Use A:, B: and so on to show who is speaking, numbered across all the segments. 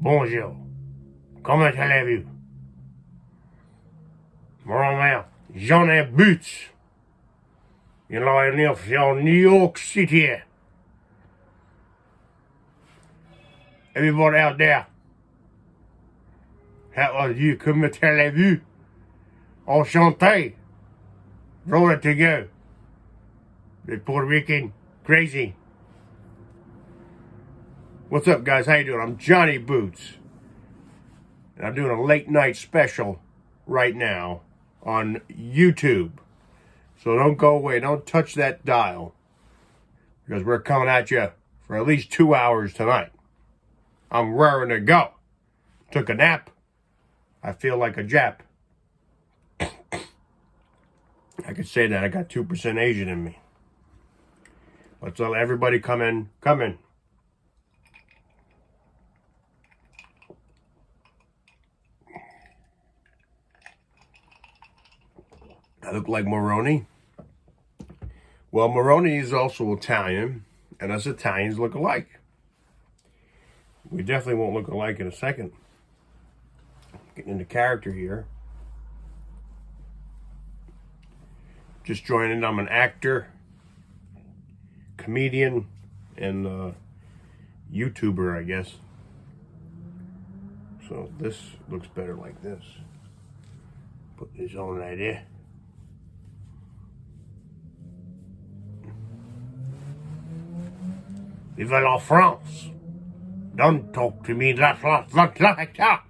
A: Bonjour. Comment allez-vous? Mon Jonnyboots. You know, I live in New York City. Everybody out there, how are you? Comment allez-vous? Enchanté. Ready to go. The Puerto Rican crazy. What's up, guys? How you doing? I'm Jonnyboots, and I'm doing a late night special right now on YouTube. So don't go away. Don't touch that dial, because we're coming at you for at least 2 hours tonight. I'm raring to go. Took a nap. I feel like a Jap. I could say that. I got 2% Asian in me. Let's let everybody come in. Come in. I look like Moroni. Well, Moroni is also Italian, and us Italians look alike. We definitely won't look alike in a second. Getting into character here. Just joining. I'm an actor, comedian, and YouTuber, I guess. So this looks better like this. Put this on right there. Vive la France. Don't talk to me like that.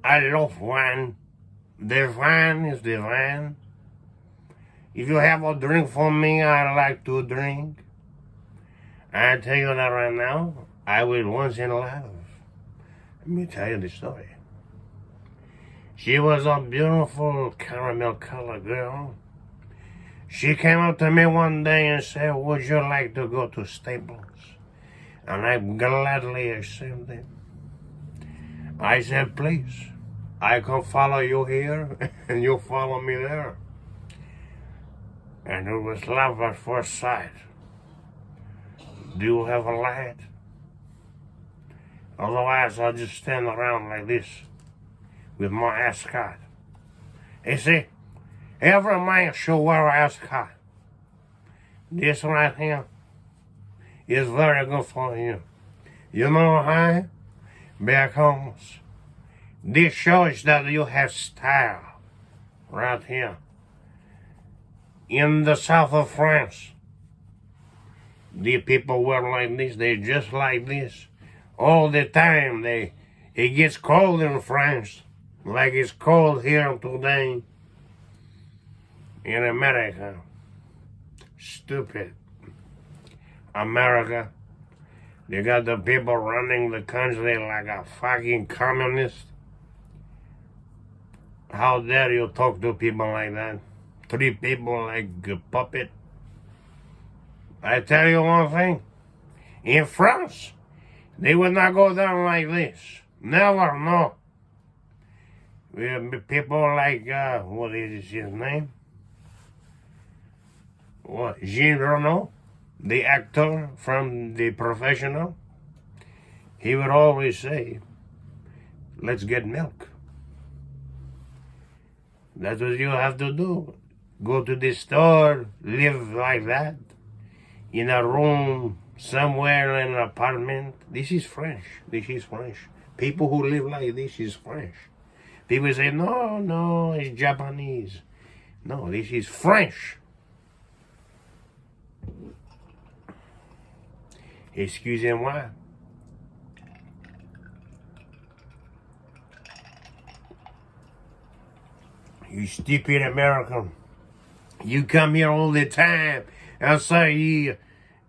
A: I love wine. The wine is the wine. If you have a drink for me, I like to drink. I tell you that right now, I will once in a life. Let me tell you the story. She was a beautiful caramel colored girl. She came up to me one day and said, would you like to go to Staples? And I gladly accepted. I said, please, I can follow you here and you follow me there. And it was love at first sight. Do you have a light? Otherwise, I'll just stand around like this with my ascot. You see, every man should wear an ascot. This right here is very good for you. You know why? Because this shows that you have style right here. In the south of France, the people wear like this. They just like this all the time. It gets cold in France, like it's cold here today in America. Stupid America. They got the people running the country like a fucking communist. How dare you talk to people like that? Treat people like a puppet. I tell you one thing. In France, they would not go down like this. Never, no. We have people like, what is his name? What? Jean Reno, the actor from The Professional. He would always say, let's get milk. That's what you have to do. Go to the store, live like that, in a room, somewhere in an apartment. This is French. This is French. People who live like this is French. People say, no, it's Japanese. No, this is French. Excusez-moi. You stupid American. You come here all the time and say,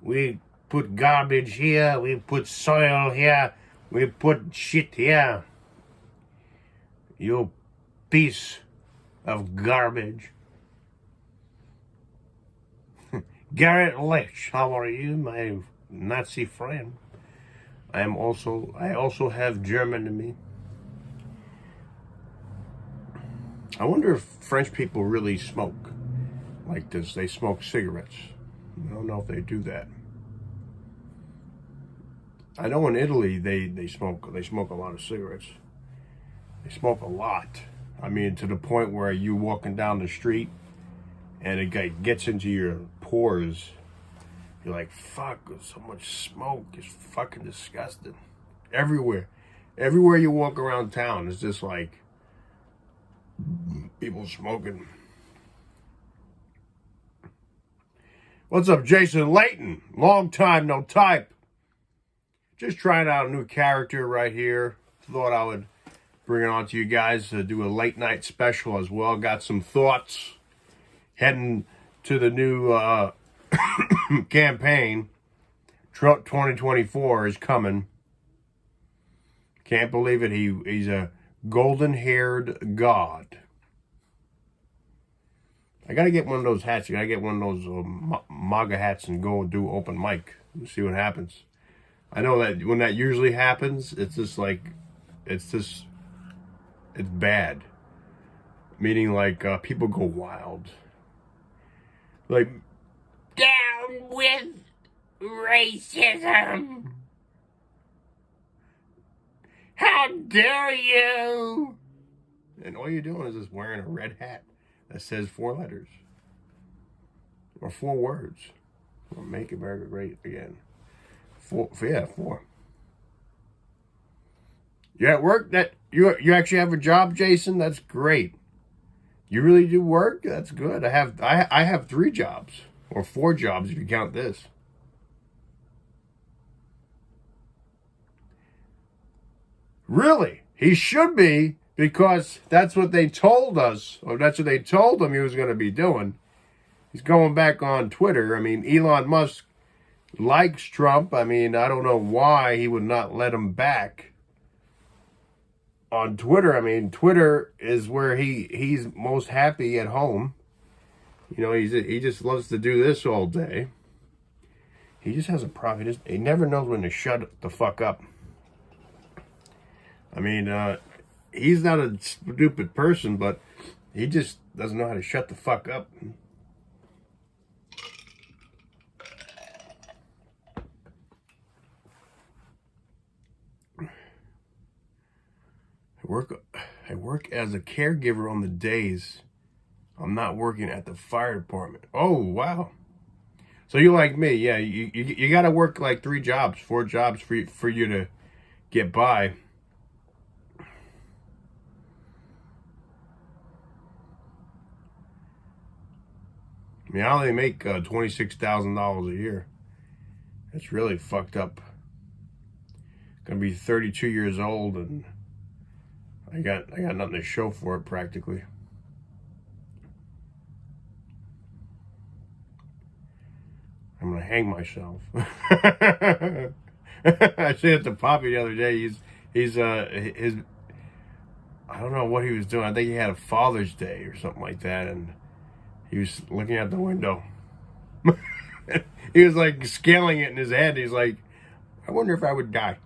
A: we put garbage here, we put soil here, we put shit here. You piece of garbage. Garrett Lynch, how are you, my Nazi friend? I also have German in me. I wonder if French people really smoke like this. They smoke cigarettes. I don't know if they do that. I know in Italy they smoke a lot of cigarettes. They smoke a lot. I mean, to the point where you walking down the street and it gets into your pores. You're like, fuck, so much smoke. It's fucking disgusting. Everywhere. Everywhere you walk around town, it's just like people smoking. What's up, Jason Layton? Long time no type. Just trying out a new character right here. Thought I would bring it on to you guys to do a late night special as well. Got some thoughts heading to the new campaign. Trump 2024 is coming. Can't believe it. He's a golden-haired god. I gotta get one of those hats. I gotta get one of those MAGA hats and go do open mic. See what happens. I know that when that usually happens, it's just like, it's bad. Meaning like people go wild. Like, down with racism. How dare you? And all you're doing is just wearing a red hat that says 4 letters. Or 4 words. Or make America great again. 4. You at work? That you actually have a job, Jason? That's great. You really do work? That's good. I have 3 jobs. Or 4 jobs if you count this. Really? He should be, because that's what they told us, or that's what they told him he was going to be doing. He's going back on Twitter. I mean, Elon Musk likes Trump. I mean, I don't know why he would not let him back on Twitter. I mean, Twitter is where he's most happy at home. You know, he just loves to do this all day. He just has a problem. He never knows when to shut the fuck up. I mean, he's not a stupid person, but he just doesn't know how to shut the fuck up. I work as a caregiver on the days I'm not working at the fire department. Oh, wow. So you're like me. Yeah, you got to work like 3 jobs, 4 jobs for you to get by. I mean, I only make $26,000 a year. It's really fucked up. Gonna be 32 years old, and I got nothing to show for it practically. I'm gonna hang myself. I said it to Poppy the other day. His I don't know what he was doing. I think he had a Father's Day or something like that, and he was looking out the window. He was like scaling it in his head. He's like, I wonder if I would die.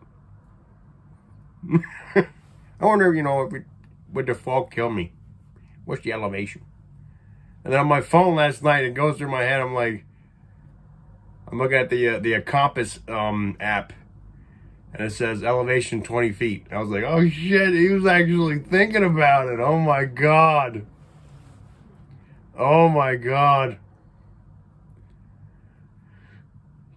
A: I wonder, would the fall kill me? What's the elevation? And then on my phone last night, it goes through my head. I'm looking at the Compass app, and it says elevation 20 feet. I was like, oh shit, he was actually thinking about it. Oh my God. Oh my God.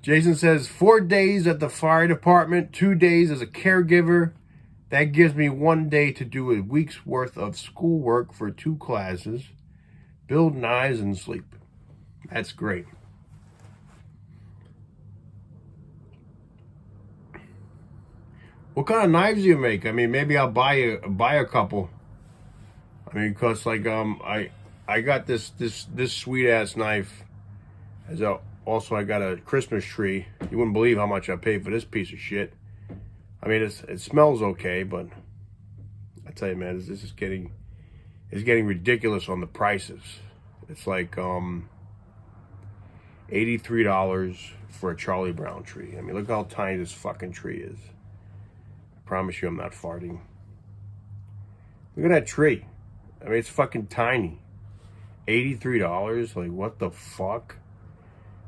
A: Jason says 4 days at the fire department, 2 days as a caregiver. That gives me 1 day to do a week's worth of schoolwork for 2 classes, build knives, and sleep. That's great. What kind of knives do you make? I mean, maybe I'll buy a couple. I mean, because like I got this sweet ass knife. Also, I got a Christmas tree. You wouldn't believe how much I paid for this piece of shit. I mean, it smells okay, but I tell you, man, this is getting ridiculous on the prices. It's like $83 for a Charlie Brown tree. I mean, look how tiny this fucking tree is. I promise you, I'm not farting. Look at that tree. I mean, it's fucking tiny. $83, like what the fuck?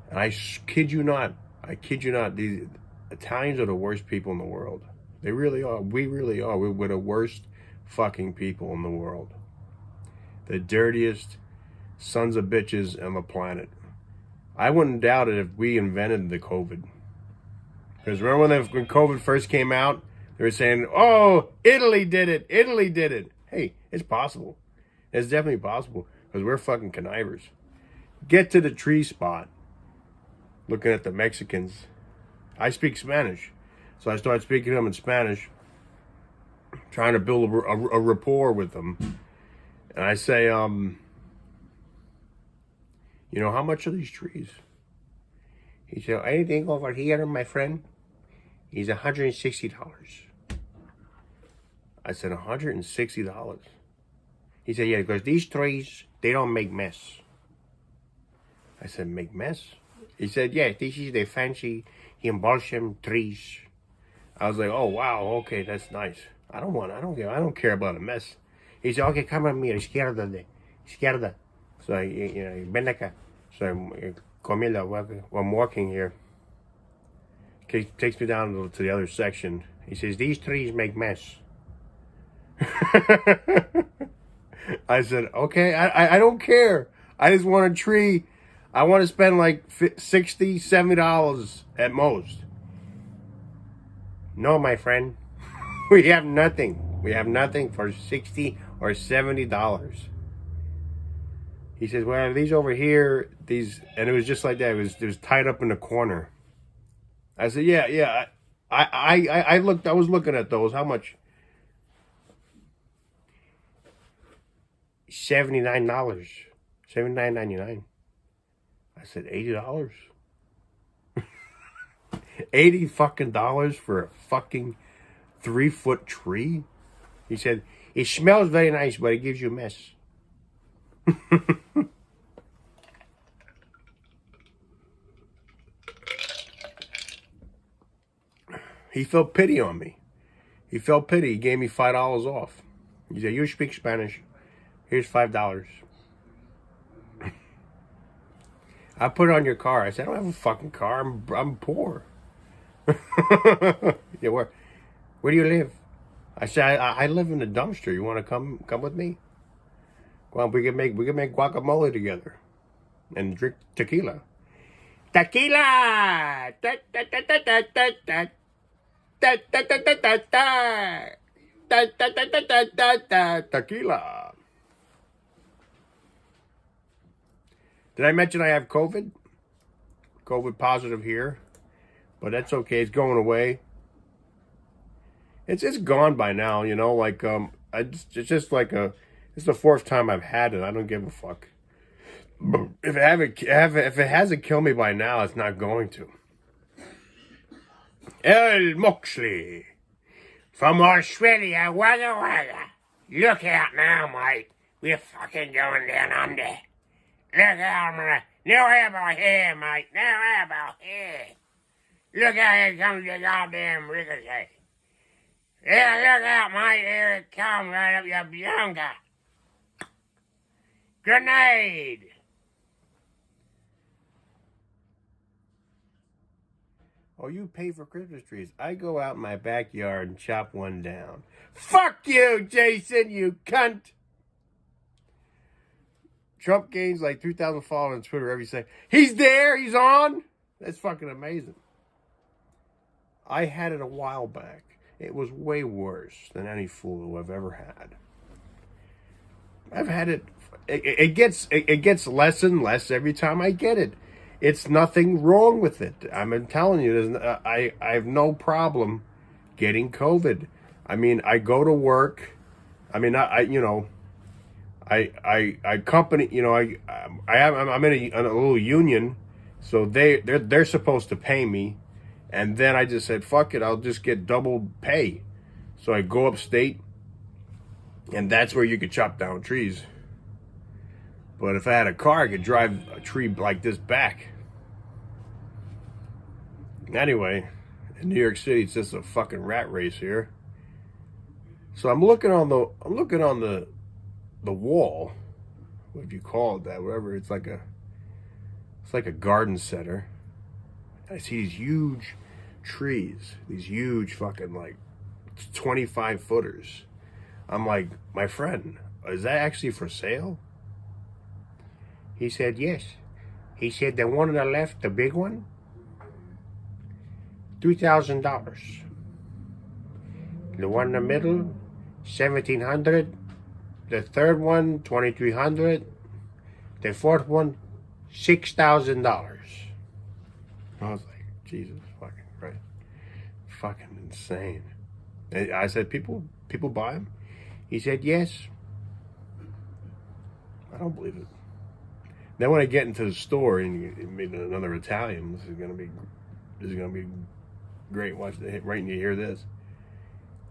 A: And I kid you not. Italians are the worst people in the world. They really are. We really are. We're the worst fucking people in the world. The dirtiest sons of bitches on the planet. I wouldn't doubt it if we invented the COVID. Because remember when COVID first came out, they were saying, oh, Italy did it. Italy did it. Hey, it's possible. It's definitely possible. Because we're fucking connivers. Get to the tree spot. Looking at the Mexicans. I speak Spanish. So I started speaking to them in Spanish. Trying to build a rapport with them. And I say, you know, how much are these trees? He said, anything over here, my friend, is $160. I said, $160? He said, yeah, because these trees, they don't make mess. I said, make mess? He said, yeah, this is the fancy embalsam trees. I was like, oh, wow, okay, that's nice. I don't care about a mess. He said, okay, come on, mira, izquierda. So, you know, ven acá. So, I'm walking here. He takes me down to the other section. He says, these trees make mess. I said, okay, I don't care. I just want a tree. I want to spend like $60, $70 at most. No, my friend. We have nothing. We have nothing for $60 or $70. He says, well, these over here, these, and it was just like that. It was tied up in the corner. I said, yeah. I was looking at those. How much? $79. $79.99. I said, $80. $80 fucking dollars for a fucking 3-foot tree? He said, it smells very nice, but it gives you a mess. He felt pity on me. He felt pity. He gave me $5 off. He said, you speak Spanish. Here's $5. I put it on your car. I said, I don't have a fucking car. I'm poor. Yeah, where do you live? I said, I live in a dumpster. You want to come with me? Well, we can make guacamole together and drink tequila. Tequila! Da, da, da, da, da, da, da. Da, da, da, da, da, da. Da, da, da, da, da, da, da. Tequila. Did I mention I have COVID? COVID positive here. But that's okay. It's going away. It's gone by now, you know. Like it's just like it's the 4th time I've had it. I don't give a fuck. If it hasn't killed me by now, it's not going to. El Moxley from Australia, Wagga Wagga. Look out now, mate. We're fucking going down under. Look out, mate. No elbow here, mate. No elbow here. Look out, here comes the goddamn ricochet. Yeah, look out, mate. Here it comes right up your Bianca. Grenade. Oh, you pay for Christmas trees. I go out in my backyard and chop one down. Fuck you, Jason, you cunt. Trump gains like 3,000 followers on Twitter every second. He's there. He's on. That's fucking amazing. I had it a while back. It was way worse than any flu I've ever had. I've had it. It gets less and less every time I get it. It's nothing wrong with it. I'm telling you, I have no problem getting COVID. I mean, I go to work. I mean, I company. You know, I'm in a little union, so they're supposed to pay me, and then I just said, fuck it, I'll just get double pay. So I go upstate, and that's where you could chop down trees. But if I had a car, I could drive a tree like this back. Anyway, in New York City, it's just a fucking rat race here. So I'm looking on the wall. What do you call it? That whatever. It's like a garden center. I see these huge trees, these huge fucking like 25 footers. I'm like, my friend, is that actually for sale? He said, yes. He said, the one on the left, the big one, $2,000. The one in the middle, $1,700. The third one, $2,300. The fourth one, $6,000. I was like, Jesus fucking Christ. Fucking insane. And I said, people buy them? He said, yes. I don't believe it. Then when I get into the store and you meet another Italian, this is gonna be great. Watch the right, and you hear this.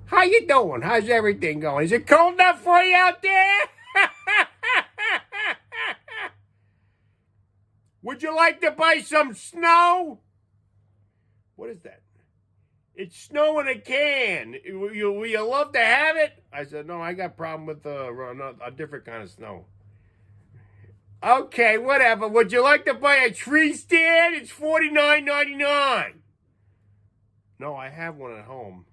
A: How you doing? How's everything going? Is it cold enough for you out there? Would you like to buy some snow? What is that? It's snow in a can. Will you love to have it? I said, no, I got a problem with a different kind of snow. Okay, whatever. Would you like to buy a tree stand? It's $49.99. No, I have one at home.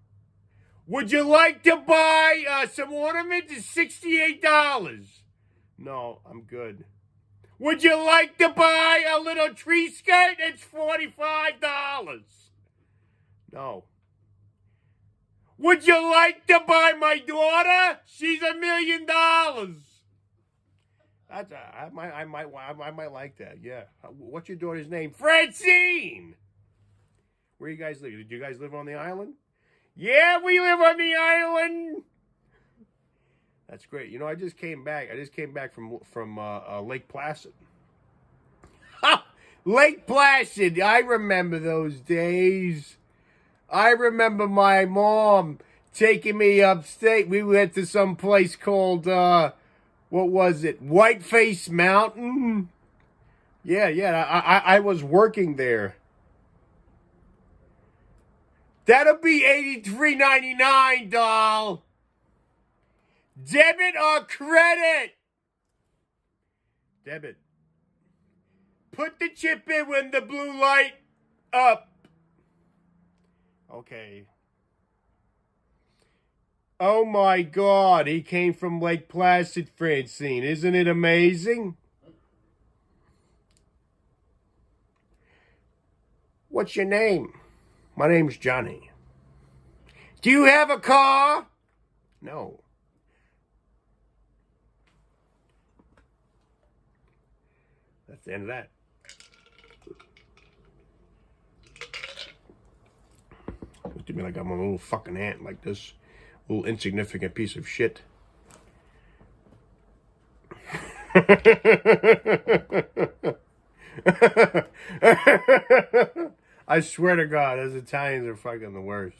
A: Would you like to buy some ornaments? It's $68. No, I'm good. Would you like to buy a little tree skirt? It's $45. No. Would you like to buy my daughter? She's $1 million. That's I might like that. Yeah. What's your daughter's name? Francine. Where you guys live? Did you guys live on the island? Yeah, we live on the island. That's great. You know, I just came back from Lake Placid. Lake Placid. I remember those days. I remember my mom taking me upstate. We went to some place called what was it? Whiteface Mountain. Yeah. I was working there. That'll be $83.99, doll. Debit or credit? Debit. Put the chip in when the blue light up. Okay. Oh my God, he came from Lake Placid, Francine. Isn't it amazing? What's your name? My name's Johnny. Do you have a car? No. That's the end of that. Look at me like I'm a little fucking ant, like this little insignificant piece of shit. I swear to God, those Italians are fucking the worst.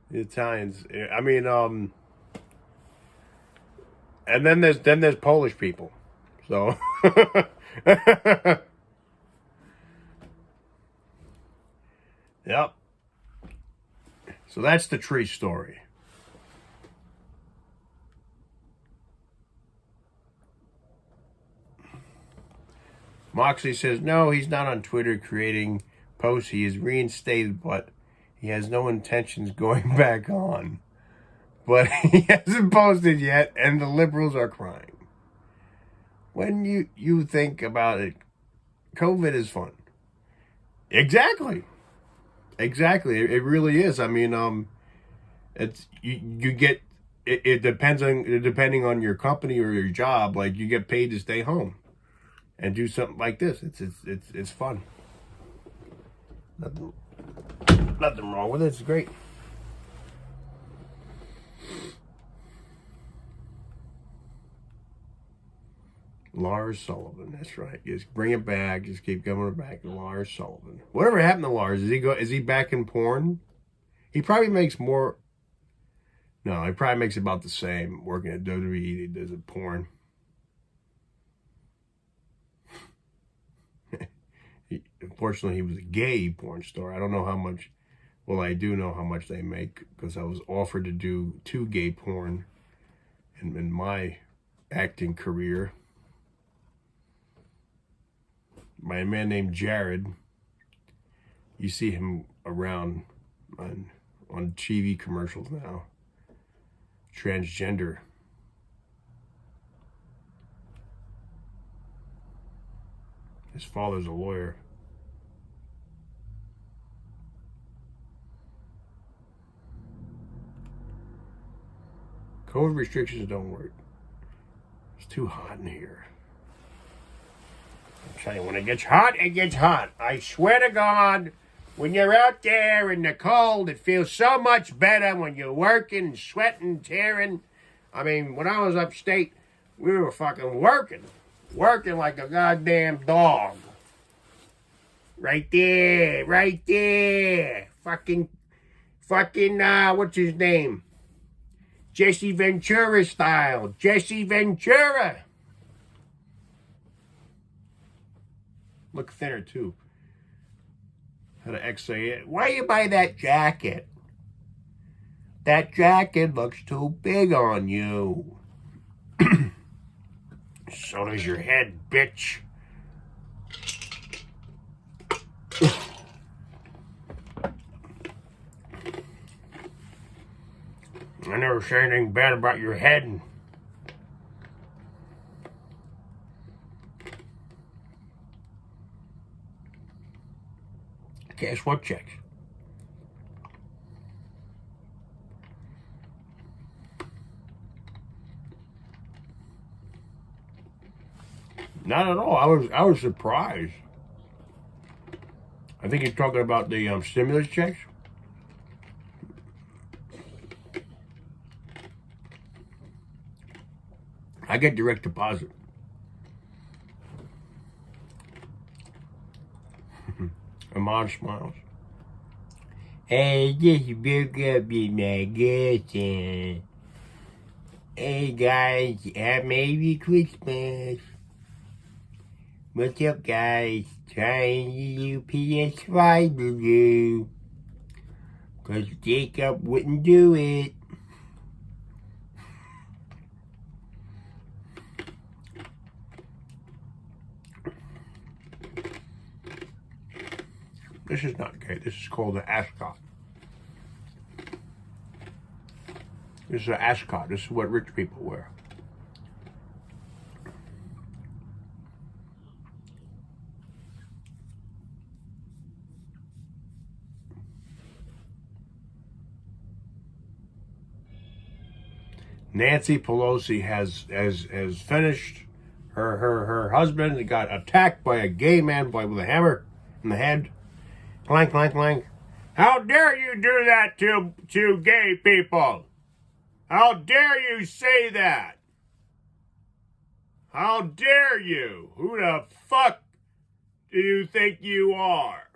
A: The Italians, I mean, and then there's Polish people, so. Yep. So that's the tree story. Moxley says, no, he's not on Twitter creating posts. He is reinstated, but he has no intentions going back on. But he hasn't posted yet, and the liberals are crying. When you think about it, COVID is fun. Exactly. It really is. I mean, it's you get it depending on your company or your job. Like, you get paid to stay home and do something like this. It's fun. Nothing wrong with it. It's great. Lars Sullivan, that's right. Just bring it back. Just keep coming back to Lars Sullivan. Whatever happened to Lars? Is he back in porn? He probably makes more. No, he probably makes about the same working at WWE he does at porn. Unfortunately, he was a gay porn star. I don't know how much. Well, I do know how much they make because I was offered to do 2 gay porn in my acting career. By a man named Jared. You see him around on TV commercials now. Transgender. His father's a lawyer. COVID restrictions don't work. It's too hot in here. I'm telling you, when it gets hot, it gets hot. I swear to God, when you're out there in the cold, it feels so much better when you're working, sweating, tearing. I mean, when I was upstate, we were fucking working like a goddamn dog. Right there. Fucking, what's his name? Jesse Ventura style. Jesse Ventura. Look thinner, too. Had an XA. Why you buy that jacket? That jacket looks too big on you. So does your head, bitch. I never say anything bad about your head. Guess what, chicks? Not at all. I was surprised. I think you're talking about the stimulus checks. I get direct deposit. Ahmad smiles. Hey, just broke up with my girlfriend. Hey guys, Merry Christmas. What's up, guys? Trying to do PS5 review. Cause Jacob wouldn't do it. This is not gay. This is called an ascot. This is an ascot. This is what rich people wear. Nancy Pelosi has finished. Her husband got attacked by a gay man with a hammer in the head. Clank, clank, clank. How dare you do that to gay people? How dare you say that? How dare you? Who the fuck do you think you are?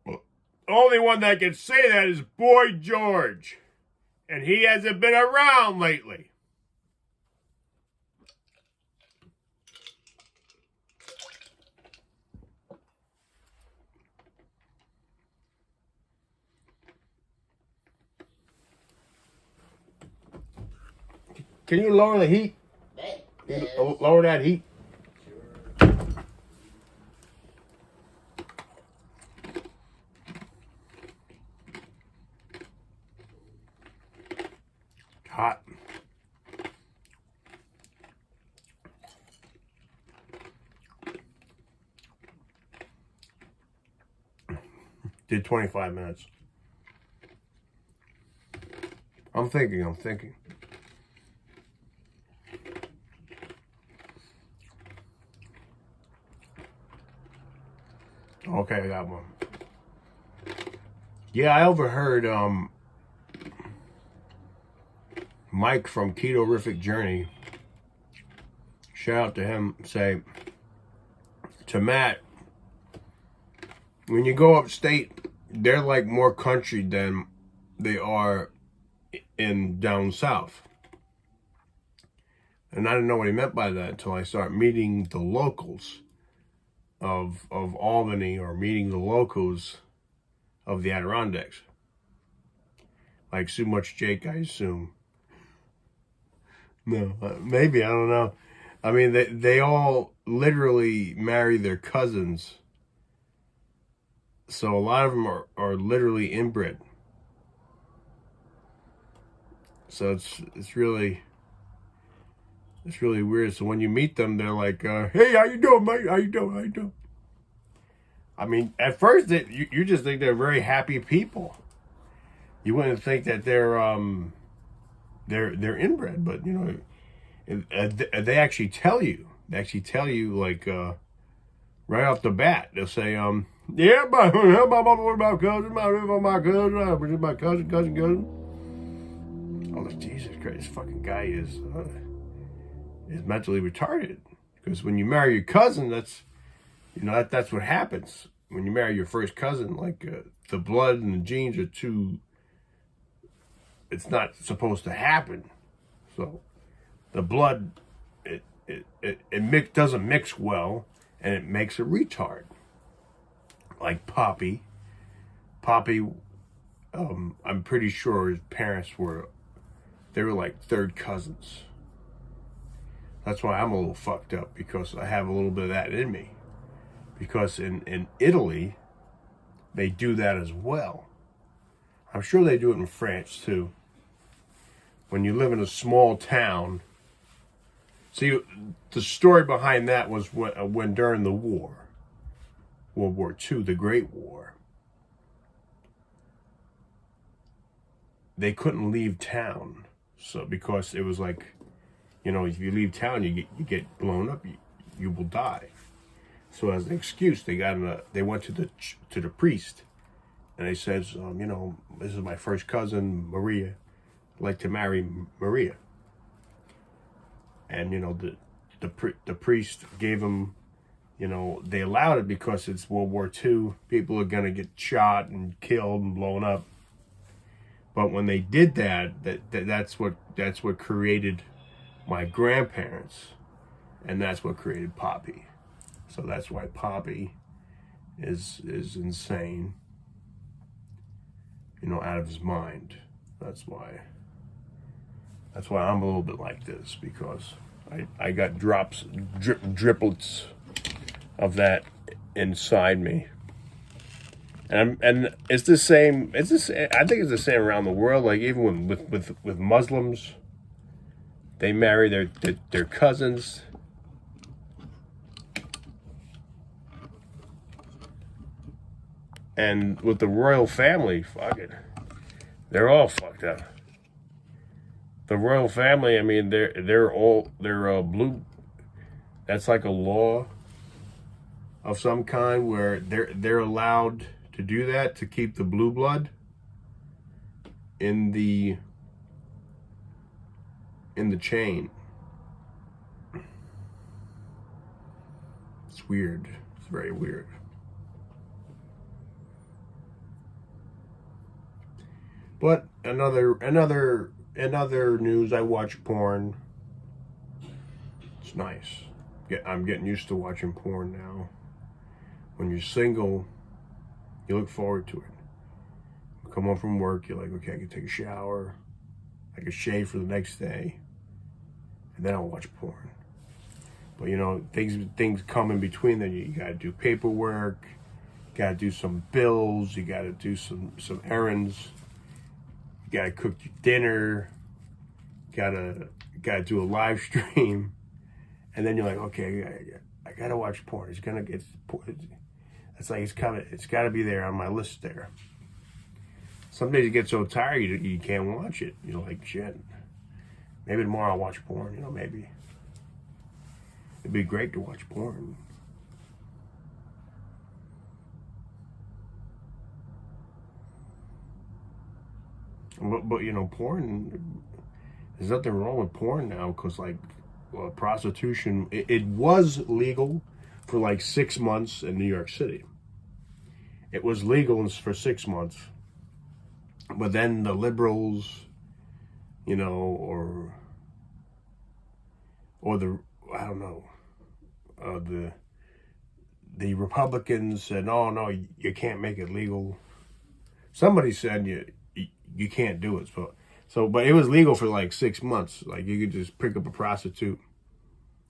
A: Well, the only one that can say that is Boy George. And he hasn't been around lately. Can you lower the heat? Can you lower that heat? Sure. Hot. Did 25 minutes. I'm thinking. Okay, I got one. Yeah, I overheard Mike from Keto-rific Journey, shout out to him, say to Matt, when you go upstate, they're like more country than they are in down south. And I didn't know what he meant by that until I started meeting the locals of Albany, or meeting the locals of the Adirondacks. Like so much Jake, I assume. No, maybe, I don't know. I mean, they all literally marry their cousins So a lot of them are literally inbred. So it's really weird. So when you meet them, they're like, "Hey, how you doing, mate? How you doing? How you doing?" I mean, at first you just think they're very happy people. You wouldn't think that they're inbred, but you know, they actually tell you. They actually tell you like right off the bat. They'll say, "Yeah, my cousin, my cousin." I'm like, Jesus Christ, this fucking guy is mentally retarded. Because when you marry your cousin, that's that's what happens. When you marry your first cousin, like the blood and the genes are too. It's not supposed to happen. So the blood doesn't mix well, and it makes a retard. Like Poppy. I'm pretty sure his parents were like third cousins. That's why I'm a little fucked up, because I have a little bit of that in me. Because in Italy, they do that as well. I'm sure they do it in France too. When you live in a small town. See, the story behind that was when during the war, World War II, the Great War, they couldn't leave town. So because it was like, you know, if you leave town, you get blown up, you will die. So as an excuse, they went to the priest, and they said, you know, this is my first cousin Maria. I'd like to marry Maria. And you know, the priest gave him, you know, they allowed it because it's World War II. People are gonna get shot and killed and blown up. But when they did that's what created my grandparents, and that's what created Poppy. So that's why Poppy is insane, you know, out of his mind. That's why I'm a little bit like this, because I got driplets of that inside me. And it's the same. I think it's the same around the world. Like even with Muslims, they marry their cousins. And with the royal family, fuck it, they're all fucked up. The royal family, I mean, they're blue. That's like a law of some kind where they're allowed to do that, to keep the blue blood in the chain. It's weird. It's very weird. But another news, I watch porn. It's nice. I'm getting used to watching porn now. When you're single, you look forward to it. You come home from work, you're like, okay, I can take a shower, I can shave for the next day, and then I'll watch porn. But you know, things come in between. Then you gotta do paperwork, you gotta do some bills, you gotta do some errands. You gotta cook your dinner, gotta do a live stream, and then you're like, okay, I gotta watch porn. It's like it's gotta be there on my list there. Some days you get so tired you can't watch it. You're like, shit. Maybe tomorrow I'll watch porn. You know, maybe it'd be great to watch porn. But you know, porn, there's nothing wrong with porn now, because like prostitution, it was legal for like 6 months in New York City. It was legal for 6 months, but then the liberals, you know, or the, I don't know, the Republicans said, no, you can't make it legal. Somebody said you can't do it. But it was legal for like 6 months. Like you could just pick up a prostitute.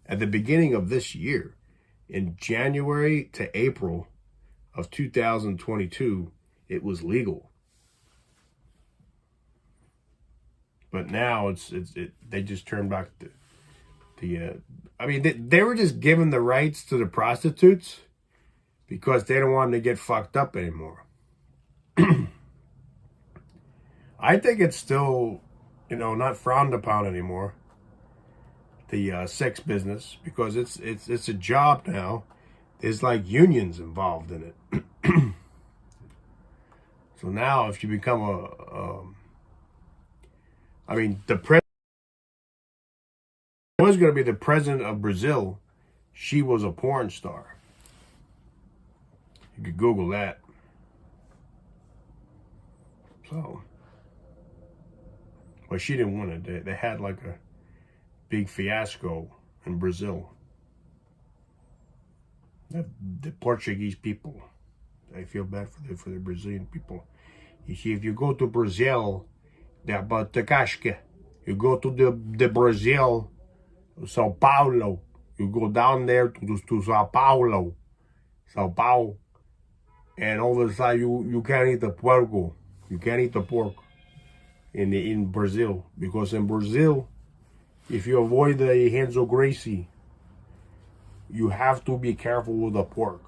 A: At the beginning of this year, in January to April, of 2022, it was legal. But now they just turned back I mean, they were just giving the rights to the prostitutes because they don't want them to get fucked up anymore. I think it's still, not frowned upon anymore, the sex business, because it's a job now. There's like unions involved in it. So now if you become the president was going to be the president of Brazil. She was a porn star. You could Google that. So, well, she didn't win it. They had like a big fiasco in Brazil. The Portuguese people, I feel bad for the Brazilian people. You see, if you go to Brazil, they're about the casca. You go to the Brazil, Sao Paulo. You go down there to Sao Paulo, and all of a sudden you can't eat the puerco. You can't eat the pork in Brazil, because in Brazil, if you avoid the hands of Gracie, you have to be careful with the pork.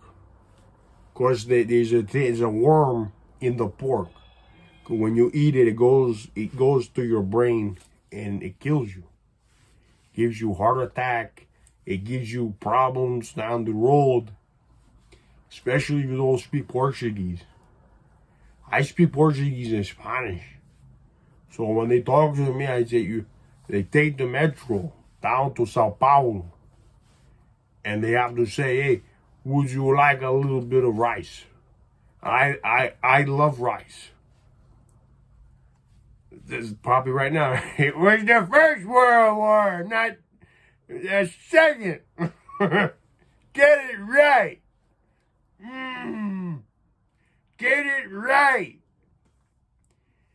A: Of course, there's a worm in the pork. When you eat it, it goes to your brain and it kills you. Gives you heart attack. It gives you problems down the road, especially if you don't speak Portuguese. I speak Portuguese and Spanish. So when they talk to me, I say, they take the metro down to Sao Paulo, and they have to say, hey, would you like a little bit of rice? I love rice. This is probably right now. It was the First World War, not the second. Get it right. Get it right.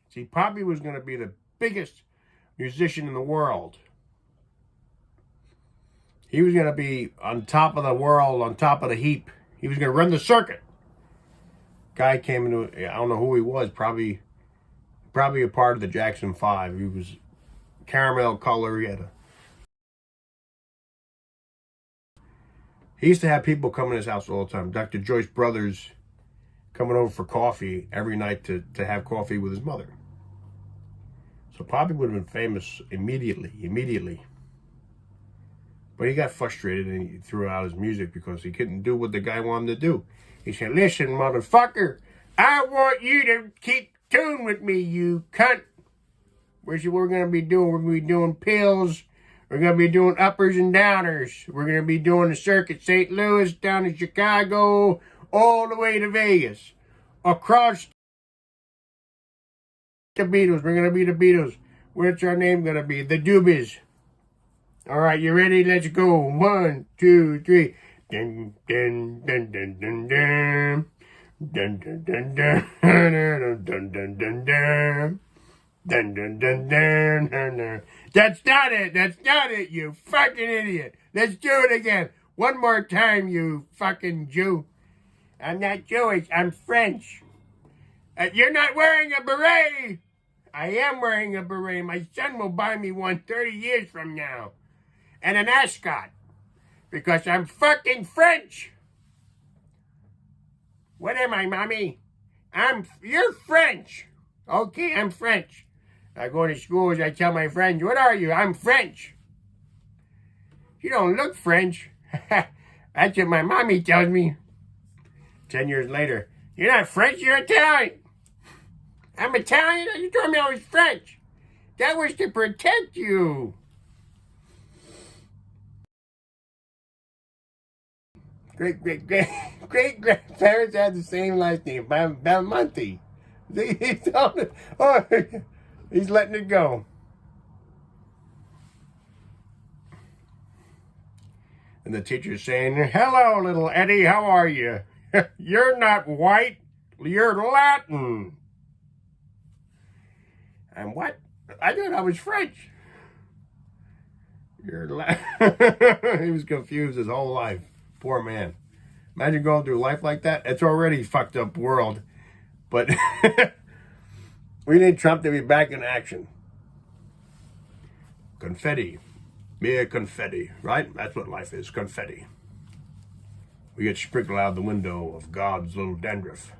A: See, Poppy was going to be the biggest musician in the world. He was going to be on top of the world, on top of the heap. He was going to run the circuit. Guy came into, I don't know who he was, probably a part of the Jackson 5. He was caramel color. He used to have people come in his house all the time. Dr. Joyce Brothers coming over for coffee every night to have coffee with his mother. So Poppy would have been famous immediately. But he got frustrated and he threw out his music because he couldn't do what the guy wanted to do. He said, listen, motherfucker, I want you to keep tune with me, you cunt. We're going to be doing? We're going to be doing pills. We're going to be doing uppers and downers. We're going to be doing the circuit, St. Louis, down to Chicago, all the way to Vegas. Across the Beatles. We're going to be the Beatles. What's our name going to be? The Doobies. All right, you ready? Let's go. 1, 2, 3. Dun, dun, dun, dun, dun, dun. Dun, dun, dun, dun. Dun, dun, dun, dun, dun. Dun, dun, dun, dun, dun, dun. That's not it, you fucking idiot. Let's do it again. One more time, you fucking Jew. I'm not Jewish, I'm French. You're not wearing a beret. I am wearing a beret. My son will buy me one 30 years from now. And an ascot. Because I'm fucking French. What am I, mommy? You're French. Okay, I'm French. I go to schools, I tell my friends, what are you? I'm French. You don't look French. That's what my mommy tells me. 10 years later, you're not French, you're Italian. I'm Italian? You told me I was French. That was to protect you. Great-grandparents had the same last name, Belmonte. He's letting it go. And the teacher's saying, hello, little Eddie, how are you? You're not white, you're Latin. And what? I thought I was French. You're Latin. He was confused his whole life. Poor man. Imagine going through life like that. It's already a fucked up world. But we need Trump to be back in action. Confetti. Mere confetti, right? That's what life is, confetti. We get sprinkled out the window of God's little dandruff.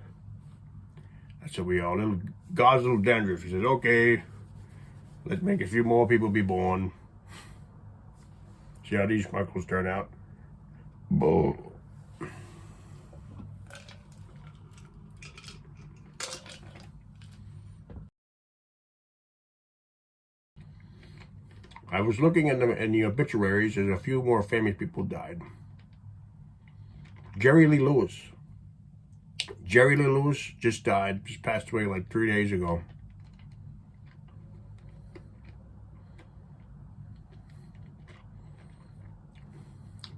A: That's what we are, God's little dandruff. He says, okay, let's make a few more people be born. See how these schmuckles turn out. Bull. I was looking in the obituaries, and a few more famous people died. Jerry Lee Lewis. Jerry Lee Lewis just died, just passed away like 3 days ago.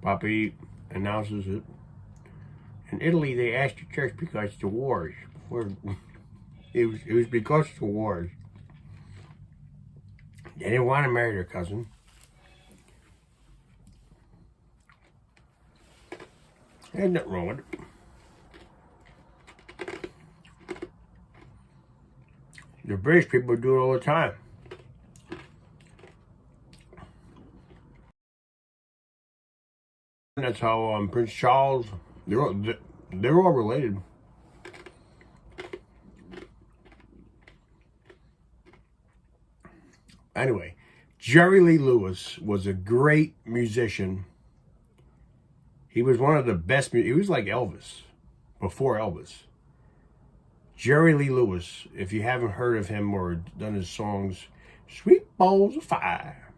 A: Poppy announces it. In Italy, they asked the church because of the wars. It was because of the wars. They didn't want to marry their cousin. There's nothing wrong with it. The British people do it all the time. And that's how Prince Charles, they're all related. Anyway, Jerry Lee Lewis was a great musician. He was one of the best. He was like Elvis, before Elvis. Jerry Lee Lewis, if you haven't heard of him or done his songs, Sweet Balls of Fire.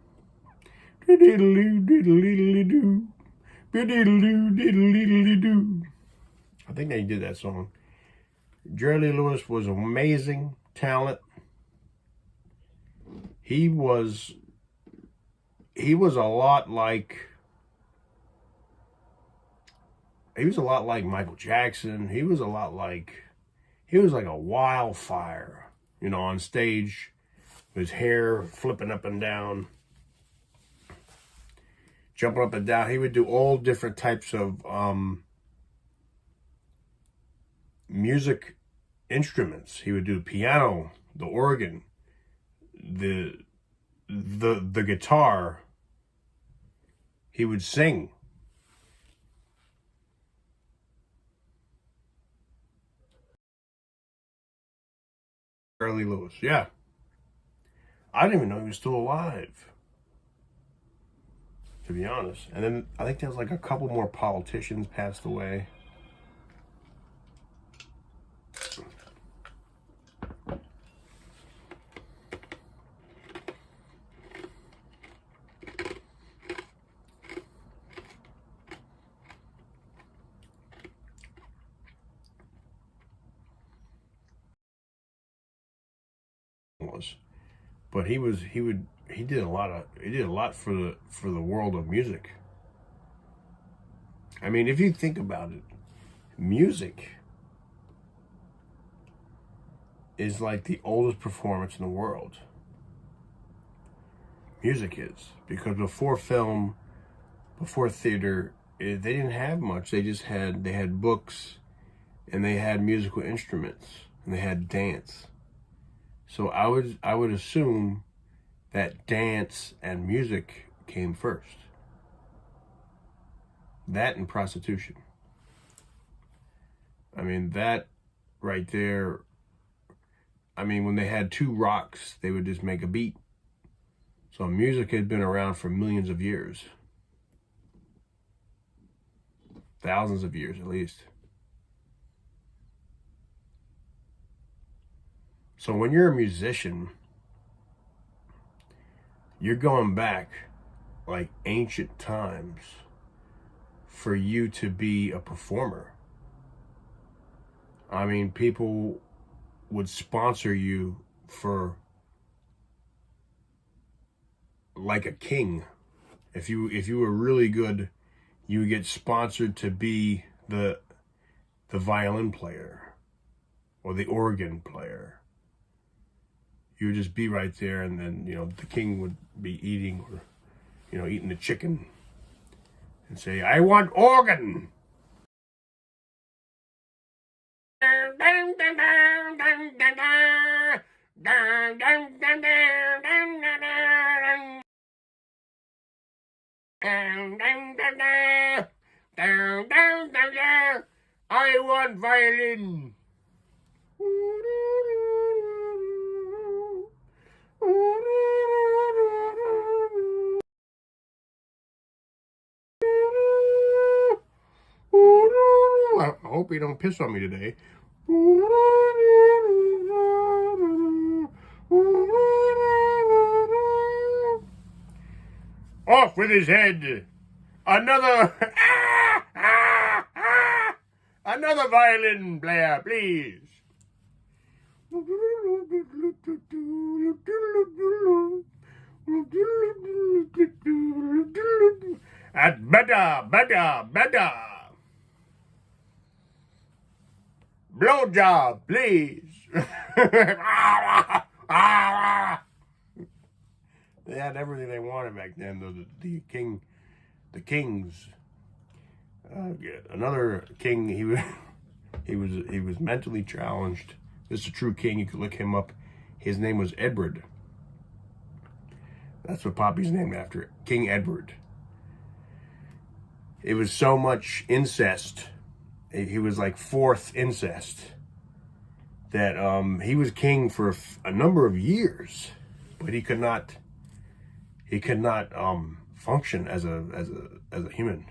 A: Diddle-doo, diddle-doo, I think they did that song. Jerry Lee Lewis was amazing talent. He was a lot like Michael Jackson. He was like a wildfire, you know, on stage, with his hair flipping up and down, jumping up and down. He would do all different types of music instruments. He would do piano, the organ, the guitar. He would sing. Jerry Lee Lewis, yeah. I didn't even know he was still alive, to be honest. And then I think there's like a couple more politicians passed away. But he did a lot for the world of music. I mean, if you think about it, music is like the oldest performance in the world. Music is, because before film, before theater, they didn't have much. They had books, and they had musical instruments, and they had dance. So I would assume that dance and music came first. That and prostitution. I mean, that right there, I mean, when they had two rocks, they would just make a beat. So music had been around for millions of years. Thousands of years, at least. So when you're a musician, you're going back like ancient times for you to be a performer. I mean, people would sponsor you for like a king. If you were really good, you would get sponsored to be the violin player or the organ player. You would just be right there, and then, you know, the king would be eating the chicken and say, "I want organ." I want violin. I hope he don't piss on me today. Off with his head. Another another violin player, please. That's better. Blowjob, please. They had everything they wanted back then. The kings. Another king. He was mentally challenged. This is a true king. You could look him up. His name was Edward. That's what Poppy's named after. King Edward. It was so much incest. He was like fourth incest. That he was king for a number of years, but he could not function as a human.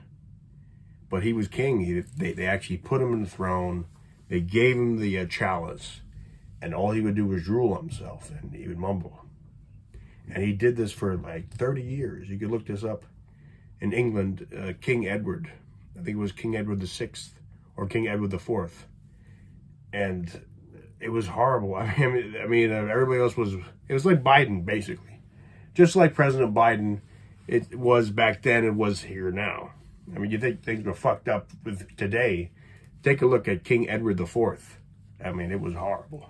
A: But he was king. They actually put him in the throne. They gave him the chalice, and all he would do was drool himself, and he would mumble. And he did this for like 30 years. You could look this up. In England, King Edward, I think it was King Edward VI or King Edward IV, and it was horrible. I mean, everybody else it was like Biden, basically. Just like President Biden, it was back then, it was here now. I mean, you think things were fucked up with today. Take a look at King Edward IV. I mean, it was horrible.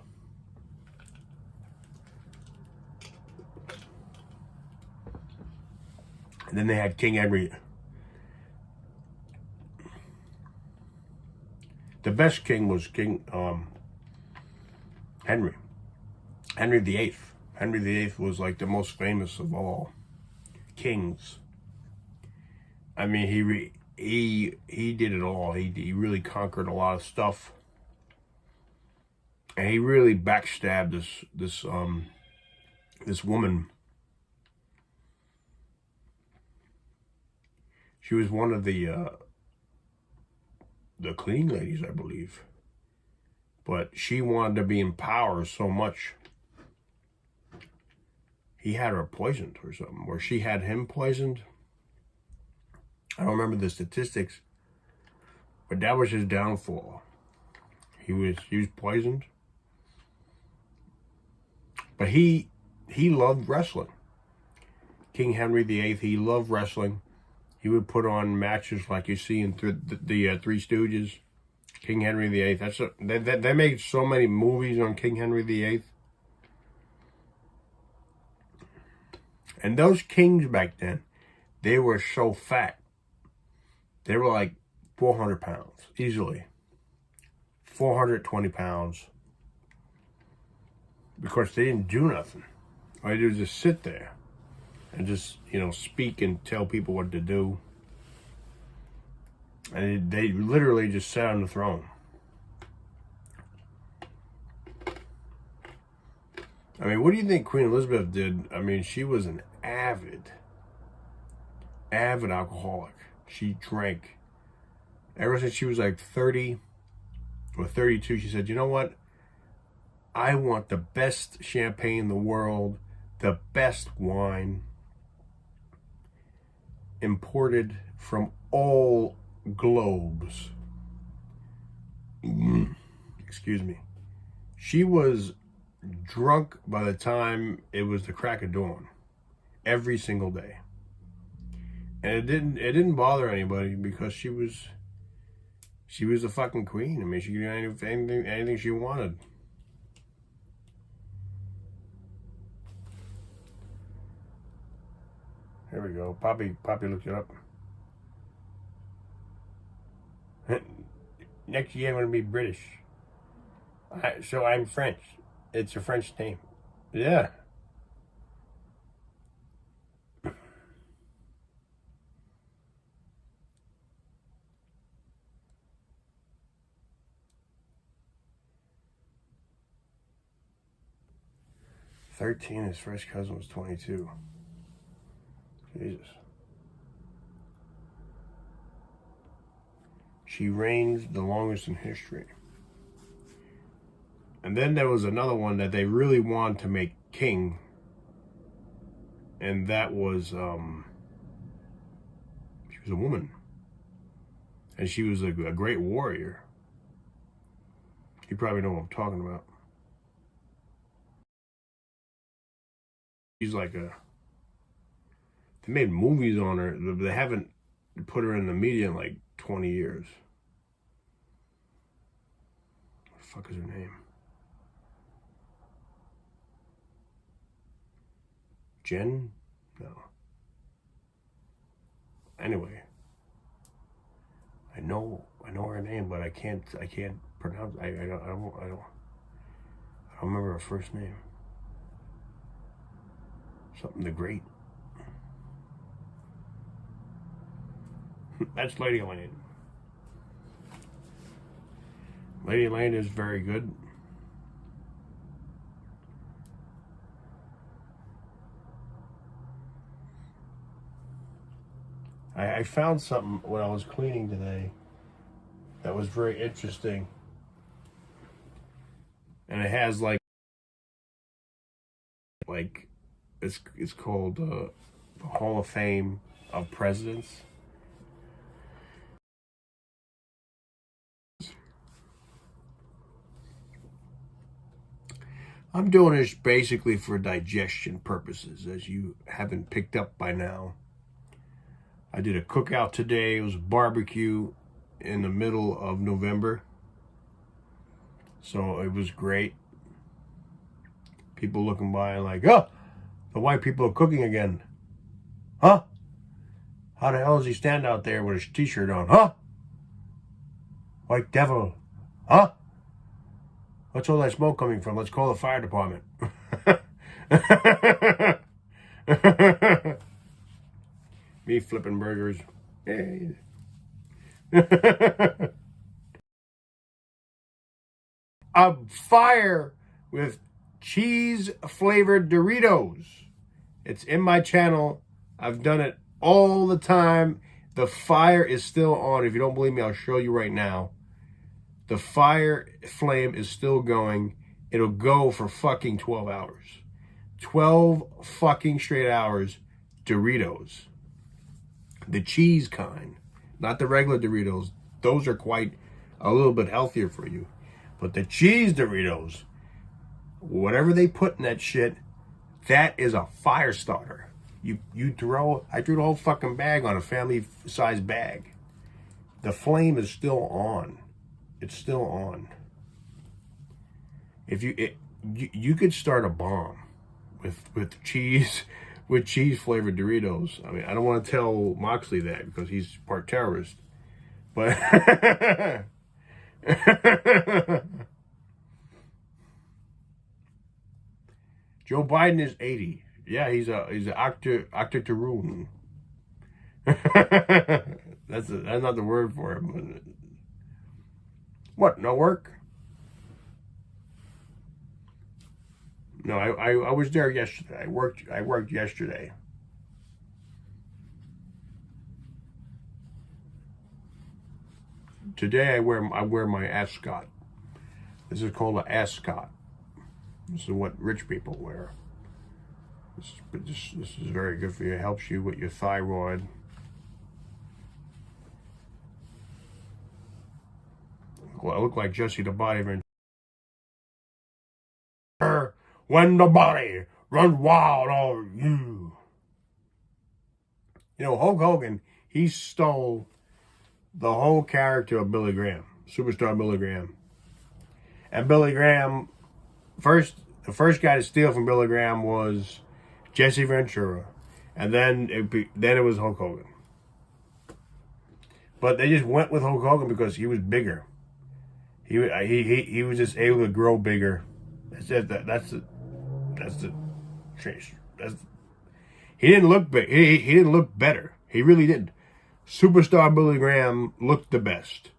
A: And then they had King Edward. The best king was King Henry. Henry VIII. Henry VIII was like the most famous of all kings. I mean, he did it all. He really conquered a lot of stuff, and he really backstabbed this woman. She was one of the cleaning ladies, I believe, but she wanted to be in power so much. He had her poisoned or something, or she had him poisoned. I don't remember the statistics, but that was his downfall. He was poisoned. But he loved wrestling. King Henry VIII, he loved wrestling. He would put on matches like you see in the Three Stooges. King Henry VIII. They made so many movies on King Henry VIII. And those kings back then, they were so fat. They were like 400 pounds, easily. 420 pounds. Because they didn't do nothing. All they do is just sit there and just, speak and tell people what to do. And they literally just sat on the throne. I mean, what do you think Queen Elizabeth did? I mean, she was an avid alcoholic. She drank. Ever since she was like 30 or 32, she said, you know what? I want the best champagne in the world, the best wine, imported from all globes. Excuse me. She was drunk by the time it was the crack of dawn, every single day. And it didn't bother anybody because she was a fucking queen. I mean, she could do anything she wanted. Here we go. Poppy looked it up. Next year I'm gonna be British. So I'm French. It's a French name. Yeah. His first cousin was 22. Jesus. She reigned the longest in history. And then there was another one that they really wanted to make king. And that was, she was a woman. And she was a great warrior. You probably know what I'm talking about. She's like a, they made movies on her. They haven't put her in the media in like 20 years. What the fuck is her name? Jen? No. Anyway, I know her name, but I can't pronounce. I don't remember her first name. Something the Great. That's Lady Elaine. Lady Elaine is very good. I found something when I was cleaning today that was very interesting. And it has like it's called the Hall of Fame of Presidents. I'm doing this basically for digestion purposes, as you haven't picked up by now. I did a cookout today. It was barbecue in the middle of November. So it was great. People looking by and like, oh, the white people are cooking again. Huh? How the hell does he stand out there with his t-shirt on? Huh? White devil. Huh? What's all that smoke coming from? Let's call the fire department. Me flipping burgers. Hey. A fire with cheese-flavored Doritos. It's in my channel. I've done it all the time. The fire is still on. If you don't believe me, I'll show you right now. The fire flame is still going. It'll go for fucking 12 hours. 12 fucking straight hours. Doritos. The cheese kind. Not the regular Doritos. Those are quite a little bit healthier for you. But the cheese Doritos, whatever they put in that shit, that is a fire starter. I threw the whole fucking bag on a family-sized bag. The flame is still on. It's still on. If you could start a bomb with cheese flavored Doritos. I mean, I don't want to tell Moxley that because he's part terrorist, but Joe Biden is 80. Yeah, he's an octoteroon. That's not the word for him. What? No work? No, I was there yesterday. I worked yesterday. Today I wear my ascot. This is called an ascot. This is what rich people wear. This is very good for you. It helps you with your thyroid. Well, I look like Jesse the Body Man. When the body runs wild over you. You know, Hulk Hogan, he stole the whole character of Billy Graham, superstar Billy Graham. And Billy Graham, the first guy to steal from Billy Graham was Jesse Ventura. And then it was Hulk Hogan. But they just went with Hulk Hogan because he was bigger. He was just able to grow bigger. That's the change. He didn't look big. He didn't look better. He really didn't. Superstar Billy Graham looked the best,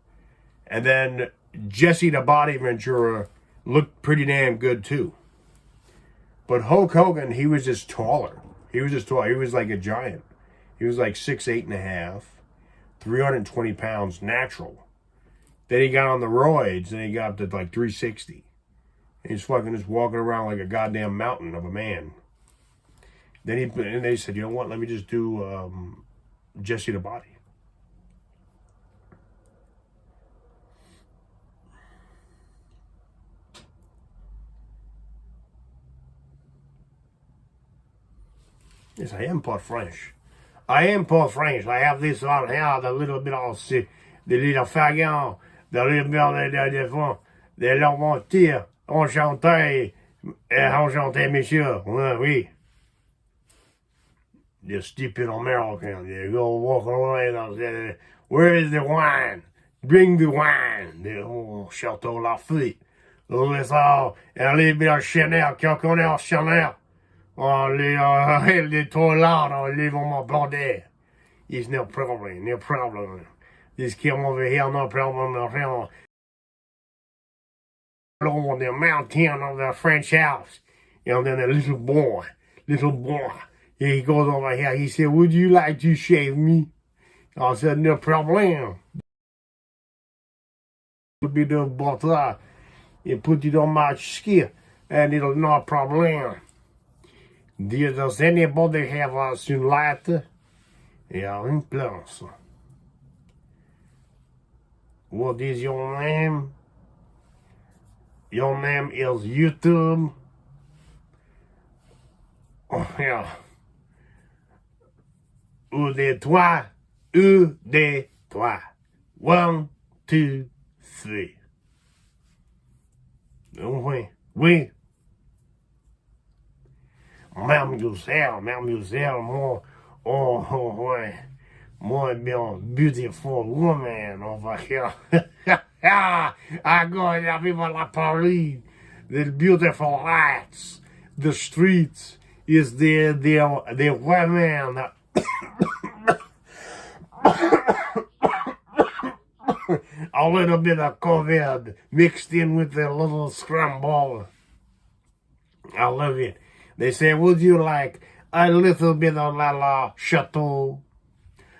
A: and then Jesse the Body Ventura looked pretty damn good too. But Hulk Hogan, he was just taller. He was just tall. He was like a giant. He was like 6'8.5", 320 pounds natural. Then he got on the roids, and he got up to like 360. And he's fucking just walking around like a goddamn mountain of a man. Then they said, you know what? Let me just do Jesse the Body. Yes, I am part French. I am part French. I have this on here, the little bit of the little fagon, the little bit de l'aventure. Enchanté, monsieur. Oui. The stupid American. They go walk around. Where is the wine? Bring the wine. The Chateau Lafite. That's all. And a little bit of Chanel. Quelqu'un connaît en Chanel. Les toilettes, on live on my body. It's no problem, no problem. This kid over here, no problem, no problem. On the mountain of the French house. And then a little boy, he goes over here. He said, would you like to shave me? I said, no problem. It'll be the butter. You put it on my skin, and it'll no problem. Does anybody have a sunlight? Yeah, in place. What is your name? Your name is YouTube. Oh, yeah. Ou de toi. U de toi. 1, 2, 3. Oui. Oui. Mademoiselle, more beautiful woman over here. I go and people like Paris, the beautiful lights, the streets is the women. A little bit of COVID mixed in with a little scramble. I love it. They say, would you like a little bit of la chateau?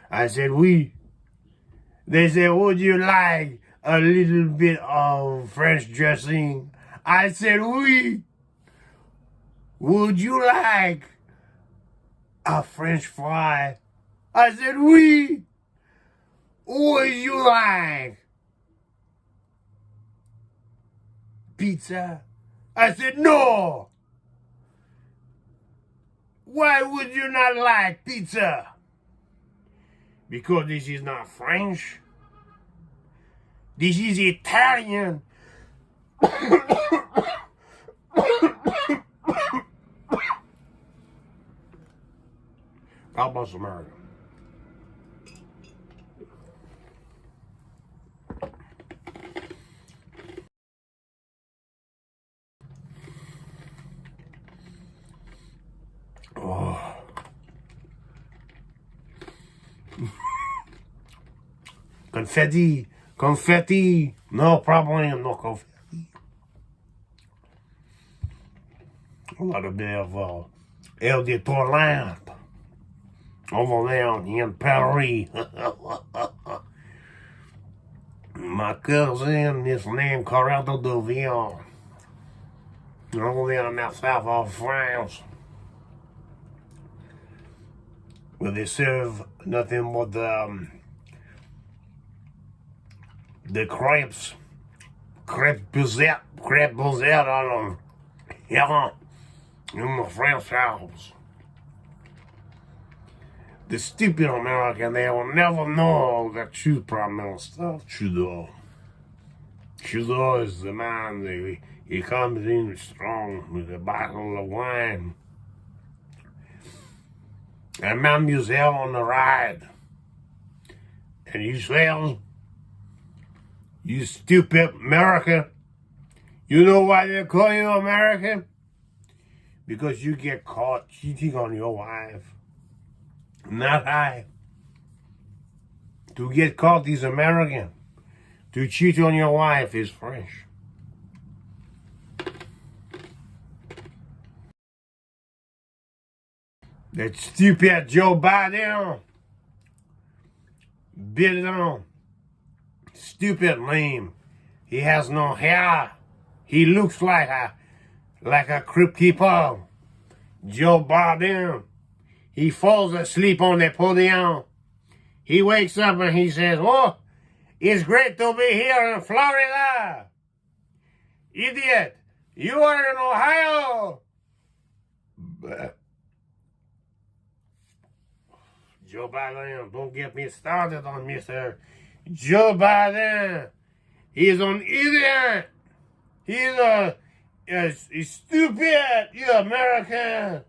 A: I said, oui. They said, would you like a little bit of French dressing? I said, oui. Would you like a French fry? I said, oui. Would you like pizza? I said, no. Why would you not like pizza? Because this is not French. This is Italian. God bless America. Oh. Confetti, no problem, no confetti. A little bit of Air de Toilette over there in Paris. My cousin is named Corrado de Vion. Over there in the south of France. Where they serve nothing but the crepes Bizet on them. Yeah, in the French house. The stupid American, they will never know that she's Prime Minister Trudeau. Trudeau is the man, he comes in strong with a bottle of wine. And Mademoiselle on the ride. And he says, You stupid America. You know why they call you American? Because you get caught cheating on your wife. Not I. To get caught is American. To cheat on your wife is French. That stupid Joe Biden. Bidon. Stupid lame. He has no hair. He looks like a crypt keeper. Joe Biden. He falls asleep on the podium. He wakes up and he says, "Oh, it's great to be here in Florida." Idiot, you are in Ohio. But Joe Biden, don't get me started on Mr. Joe Biden. He's an idiot. He's stupid, you American.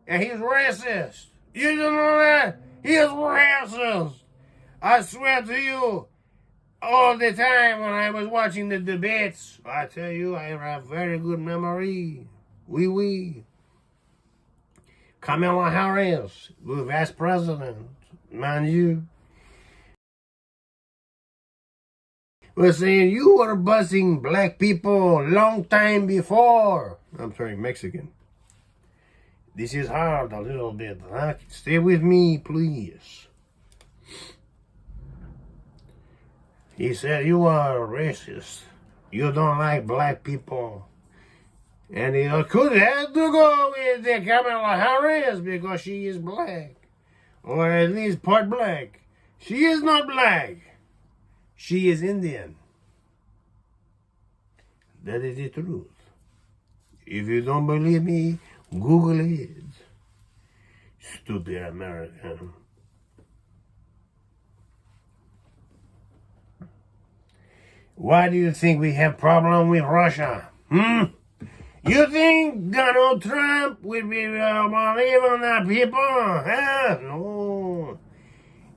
A: And he's racist. You don't know that? He is racist. I swear to you, all the time when I was watching the debates, I tell you, I have very good memory. Oui. Kamala Harris, the vice president, mind you, was saying you were busing black people long time before. I'm sorry, Mexican. This is hard a little bit. Huh? Stay with me, please. He said, you are racist. You don't like black people. And he could have to go with the Kamala Harris because she is black. Or at least part black. She is not black. She is Indian. That is the truth. If you don't believe me, Google it. Stupid American. Why do you think we have problem with Russia? You think Donald Trump will be believe on the people? Huh? No.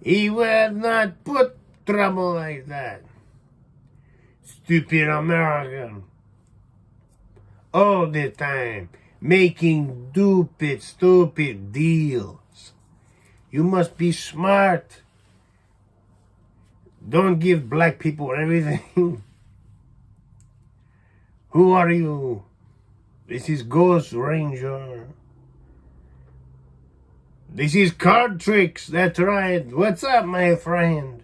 A: He will not put trouble like that. Stupid American. All the time. Making stupid deals. You must be smart. Don't give black people everything. Who are you? This is Ghost Ranger. This is card tricks, that's right. What's up, my friend?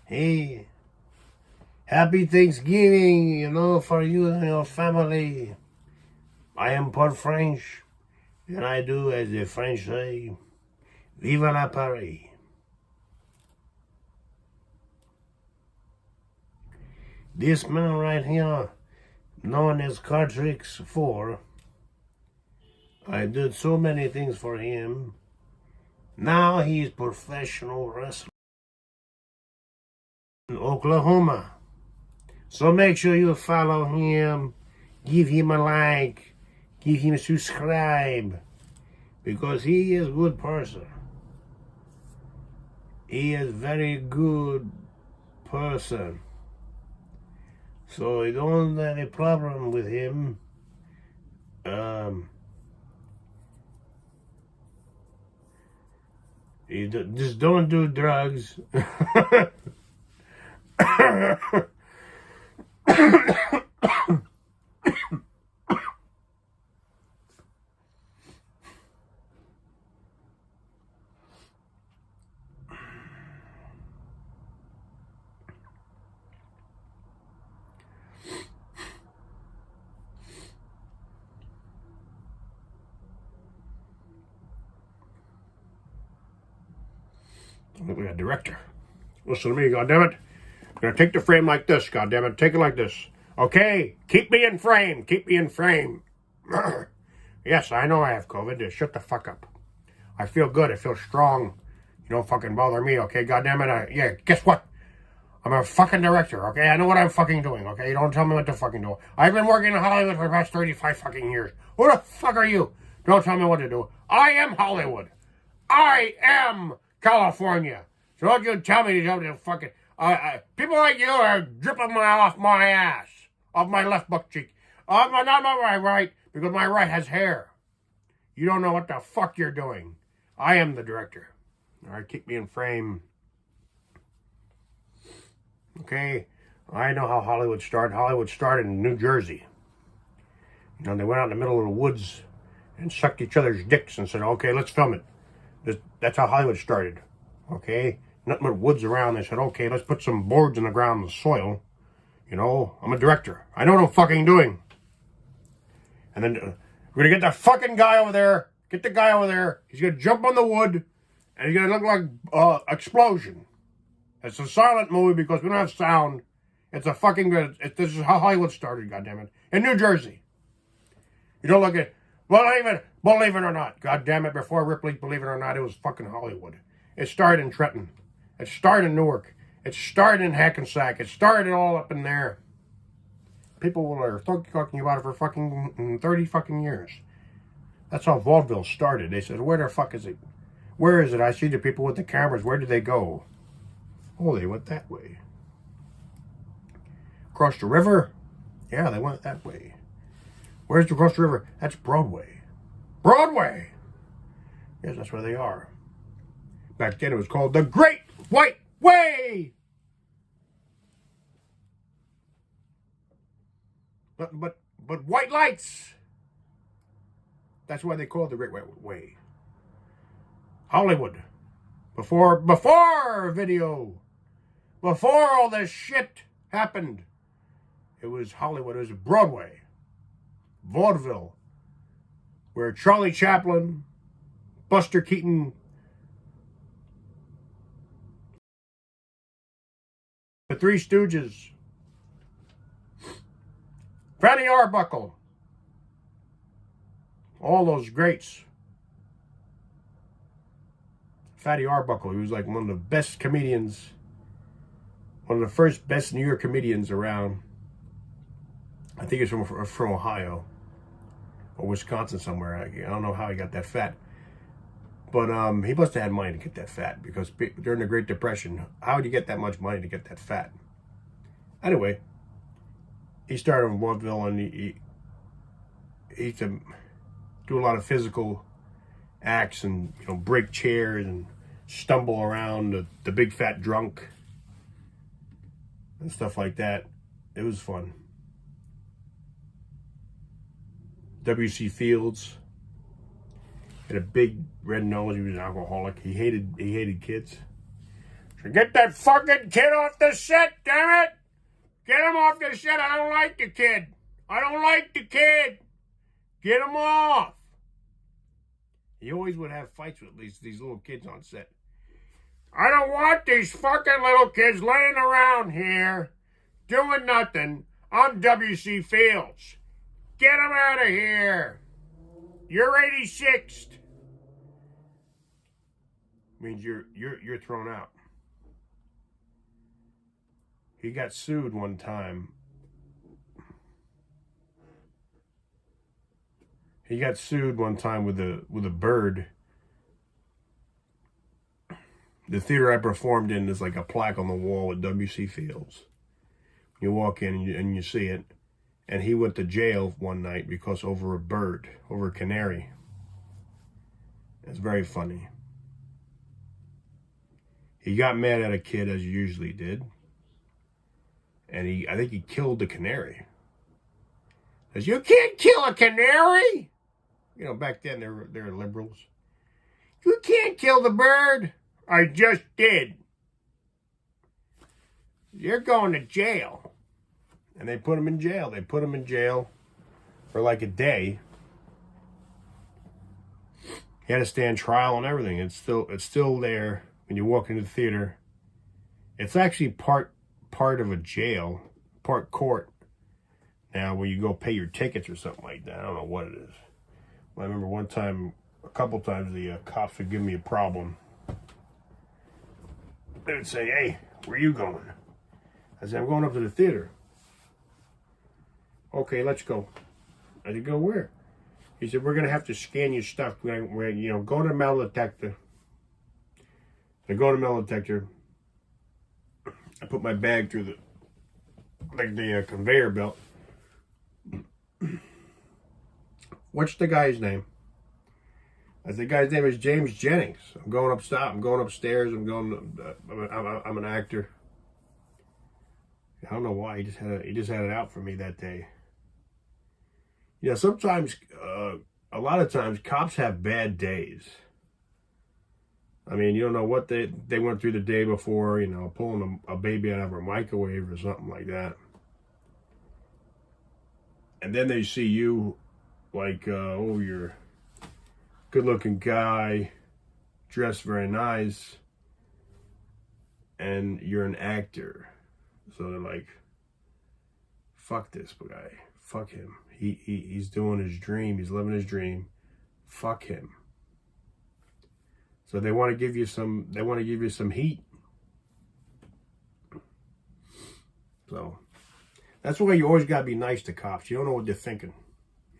A: Hey, happy Thanksgiving, for you and your family. I am part French, and I do as the French say, Vive la Paris. This man right here, known as Card Tricks 4, I did so many things for him. Now he's professional wrestler in Oklahoma. So make sure you follow him, give him a like, give him a subscribe, because he is a good person. He is very good person. So you don't have a problem with him. Just don't do drugs. Look like a director. Listen to me, goddammit. I'm gonna take the frame like this, goddammit. Take it like this. Okay? Keep me in frame. Keep me in frame. Yes, I know I have COVID. Just shut the fuck up. I feel good. I feel strong. You don't fucking bother me, okay? Goddammit. Yeah, guess what? I'm a fucking director, okay? I know what I'm fucking doing, okay? You don't tell me what to fucking do. I've been working in Hollywood for the past 35 fucking years. Who the fuck are you? Don't tell me what to do. I am Hollywood. I am California. So don't you tell me to fucking... People like you are dripping off my ass, off my left butt cheek, not my right, because my right has hair. You don't know what the fuck you're doing. I am the director. All right, keep me in frame. Okay, I know how Hollywood started. Hollywood started in New Jersey. You know, they went out in the middle of the woods and sucked each other's dicks and said, okay, let's film it. That's how Hollywood started. Okay, nothing but woods around. They said, okay, let's put some boards in the ground in the soil. You know, I'm a director. I know what I'm fucking doing. And then we're going to get that fucking guy over there. Get the guy over there. He's going to jump on the wood. And he's going to look like explosion. It's a silent movie because we don't have sound. It's a fucking good. This is how Hollywood started, goddammit. In New Jersey. You don't look at. Believe it or not. Goddammit, before Ripley, believe it or not, it was fucking Hollywood. It started in Trenton. It started in Newark. It started in Hackensack. It started all up in there. People are talking about it for fucking 30 fucking years. That's how vaudeville started. They said, where the fuck is it? Where is it? I see the people with the cameras. Where did they go? Oh, they went that way. Across the river? Yeah, they went that way. Where's the across the river? That's Broadway. Broadway! Yes, that's where they are. Back then it was called the Great White Way! But white lights! That's why they call it the Great White Way. Hollywood. Before video. Before all this shit happened. It was Hollywood. It was Broadway. Vaudeville. Where Charlie Chaplin, Buster Keaton, the Three Stooges, Fatty Arbuckle, all those greats. Fatty Arbuckle, he was like one of the best comedians, one of the first best New York comedians around. I think it's from Ohio or Wisconsin somewhere. I don't know how he got that fat. But he must have had money to get that fat, because during the Great Depression, how would you get that much money to get that fat? Anyway, he started in vaudeville, and he used to do a lot of physical acts and, you know, break chairs and stumble around the big fat drunk and stuff like that. It was fun. W.C. Fields had a big red nose. He was an alcoholic. He hated kids. So get that fucking kid off the set, damn it! Get him off the set. I don't like the kid. I don't like the kid. Get him off. He always would have fights with these little kids on set. I don't want these fucking little kids laying around here doing nothing. I'm W.C. Fields. Get him out of here. You're 86th. Means you're thrown out. He got sued one time. He got sued one time with a bird. The theater I performed in is like a plaque on the wall with W.C. Fields. You walk in and you see it. And he went to jail one night because over a bird, over a canary. It's very funny. He got mad at a kid, as he usually did. And I think he killed the canary. Says, you can't kill a canary! You know, back then they were liberals. You can't kill the bird. I just did. You're going to jail. And they put him in jail. They put him in jail for like a day. He had to stand trial and everything. It's still there when you walk into the theater. It's actually part of a jail, part court. Now, when you go pay your tickets or something like that, I don't know what it is. I remember one time, a couple times, the cops would give me a problem. They would say, hey, where are you going? I said, I'm going up to the theater. Okay, let's go. I said, go where? He said, we're going to have to scan your stuff. We're, you know, go to the metal detector. I go to the metal detector. I put my bag through the conveyor belt. What's the guy's name? The guy's name is James Jennings. I'm going upstairs. I'm an actor. I don't know why he just had it out for me that day. Yeah, sometimes, a lot of times, cops have bad days. I mean, you don't know what they went through the day before. You know, pulling a baby out of a microwave or something like that. And then they see you, like, you're a good-looking guy, dressed very nice, and you're an actor. So they're like, fuck this guy. Fuck him. He's doing his dream. He's living his dream. Fuck him. So they want to give you some. They want to give you some heat. So that's why you always gotta be nice to cops. You don't know what they're thinking.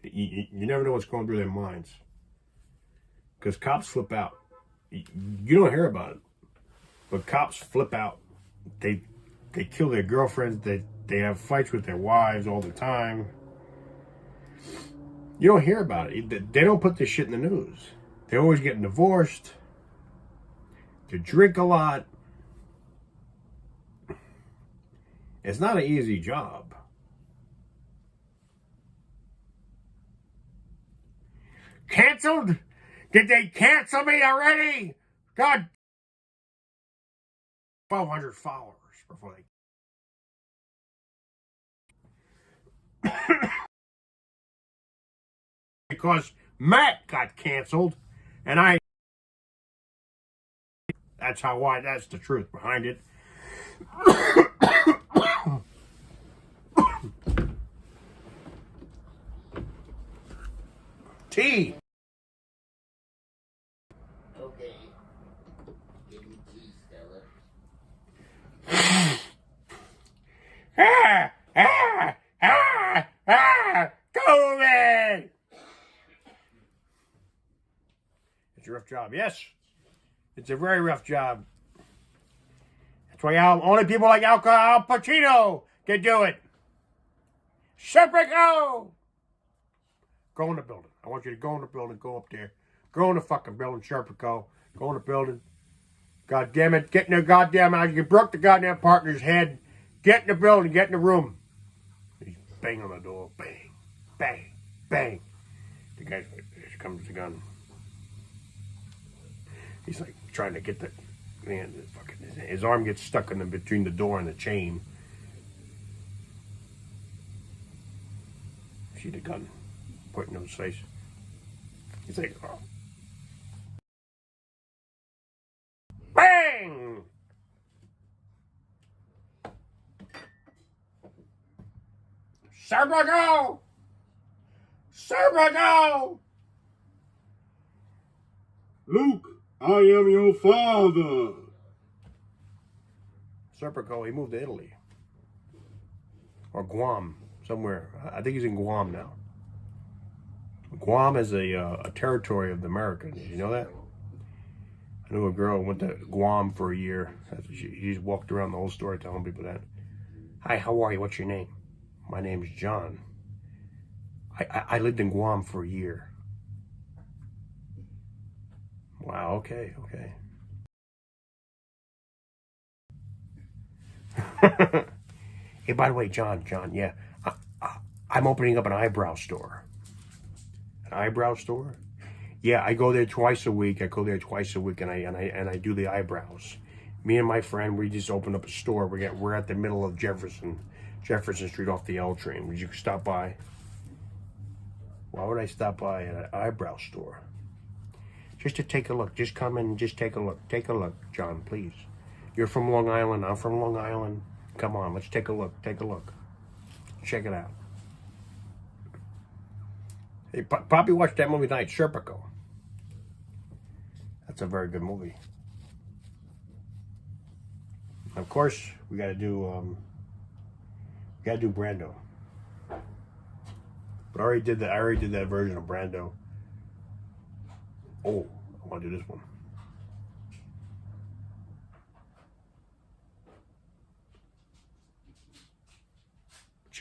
A: You never know what's going through their minds. Because cops flip out. You don't hear about it, but cops flip out. They kill their girlfriends. They have fights with their wives all the time. You don't hear about it. They don't put this shit in the news. They're always getting divorced. They drink a lot. It's not an easy job. Canceled? Did they cancel me already? God. 1,200 followers before they... Because Matt got canceled, and that's the truth behind it. Tea.
B: Okay. Give me tea, Stella.
A: COVID! It's a rough job. Yes, it's a very rough job. That's why only people like Al Pacino can do it. Serpico! Go in the building. I want you to go in the building. Go up there. Go in the fucking building, Serpico. Go in the building. God damn it. Get in the goddamn house. You broke the goddamn partner's head. Get in the building. Get in the room. He's banging on the door. Bang. Bang. Bang. The guy, here comes the gun. He's like trying to get the man. His arm gets stuck in between the door and the chain. See the gun pointing in his face. He's like, oh. Bang! Serpico! Serpico!
C: Luke, I am your father.
A: Serpico, he moved to Italy. Or Guam, somewhere. I think he's in Guam now. Guam is a territory of the Americans. You know that? I knew a girl who went to Guam for a year. She just walked around the whole story telling people that. Hi, how are you? What's your name? My name's John. I lived in Guam for a year. Wow, okay. Hey, by the way, John, yeah. I'm opening up an eyebrow store. An eyebrow store? Yeah, I go there twice a week. And I do the eyebrows. Me and my friend, we just opened up a store. We're at the middle of Jefferson Street off the L train. Would you stop by? Why would I stop by at an eyebrow store? Just to take a look. Just come in and just take a look. Take a look, John, please. You're from Long Island. I'm from Long Island. Come on, let's take a look. Take a look. Check it out. Hey, probably watched that movie tonight, Serpico. That's a very good movie. Of course, we gotta do Brando. But I already did that version of Brando. Oh, I want to do this one.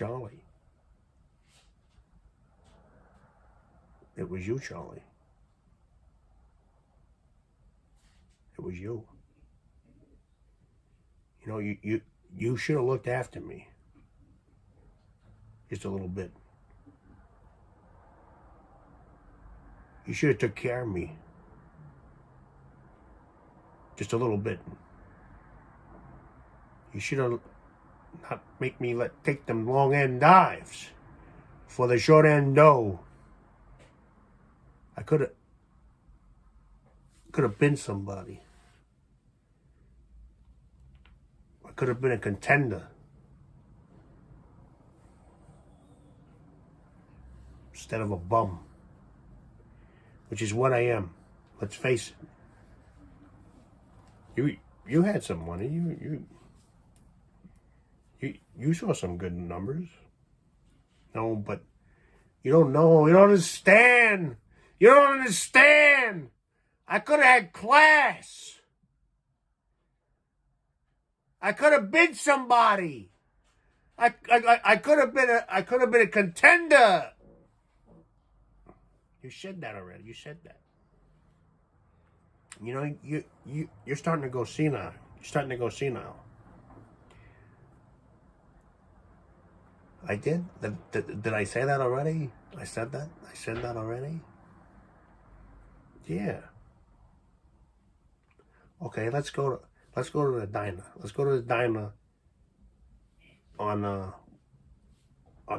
A: Charlie. It was you, Charlie. It was you. You know, you should have looked after me. Just a little bit. You should have took care of me. Just a little bit. You should have not make me take them long end dives for the short end dough. I could have been somebody. I could have been a contender. Instead of a bum. Which is what I am. Let's face it. You had some money. You saw some good numbers. No, but you don't know. You don't understand. You don't understand. I could have had class. I could have been somebody. I could have been a contender. You said that already. You said that. You know, you're starting to go senile. You're starting to go senile. I did? Did I say that already? I said that? I said that already? Yeah. Okay, let's go to the diner. Let's go to the diner on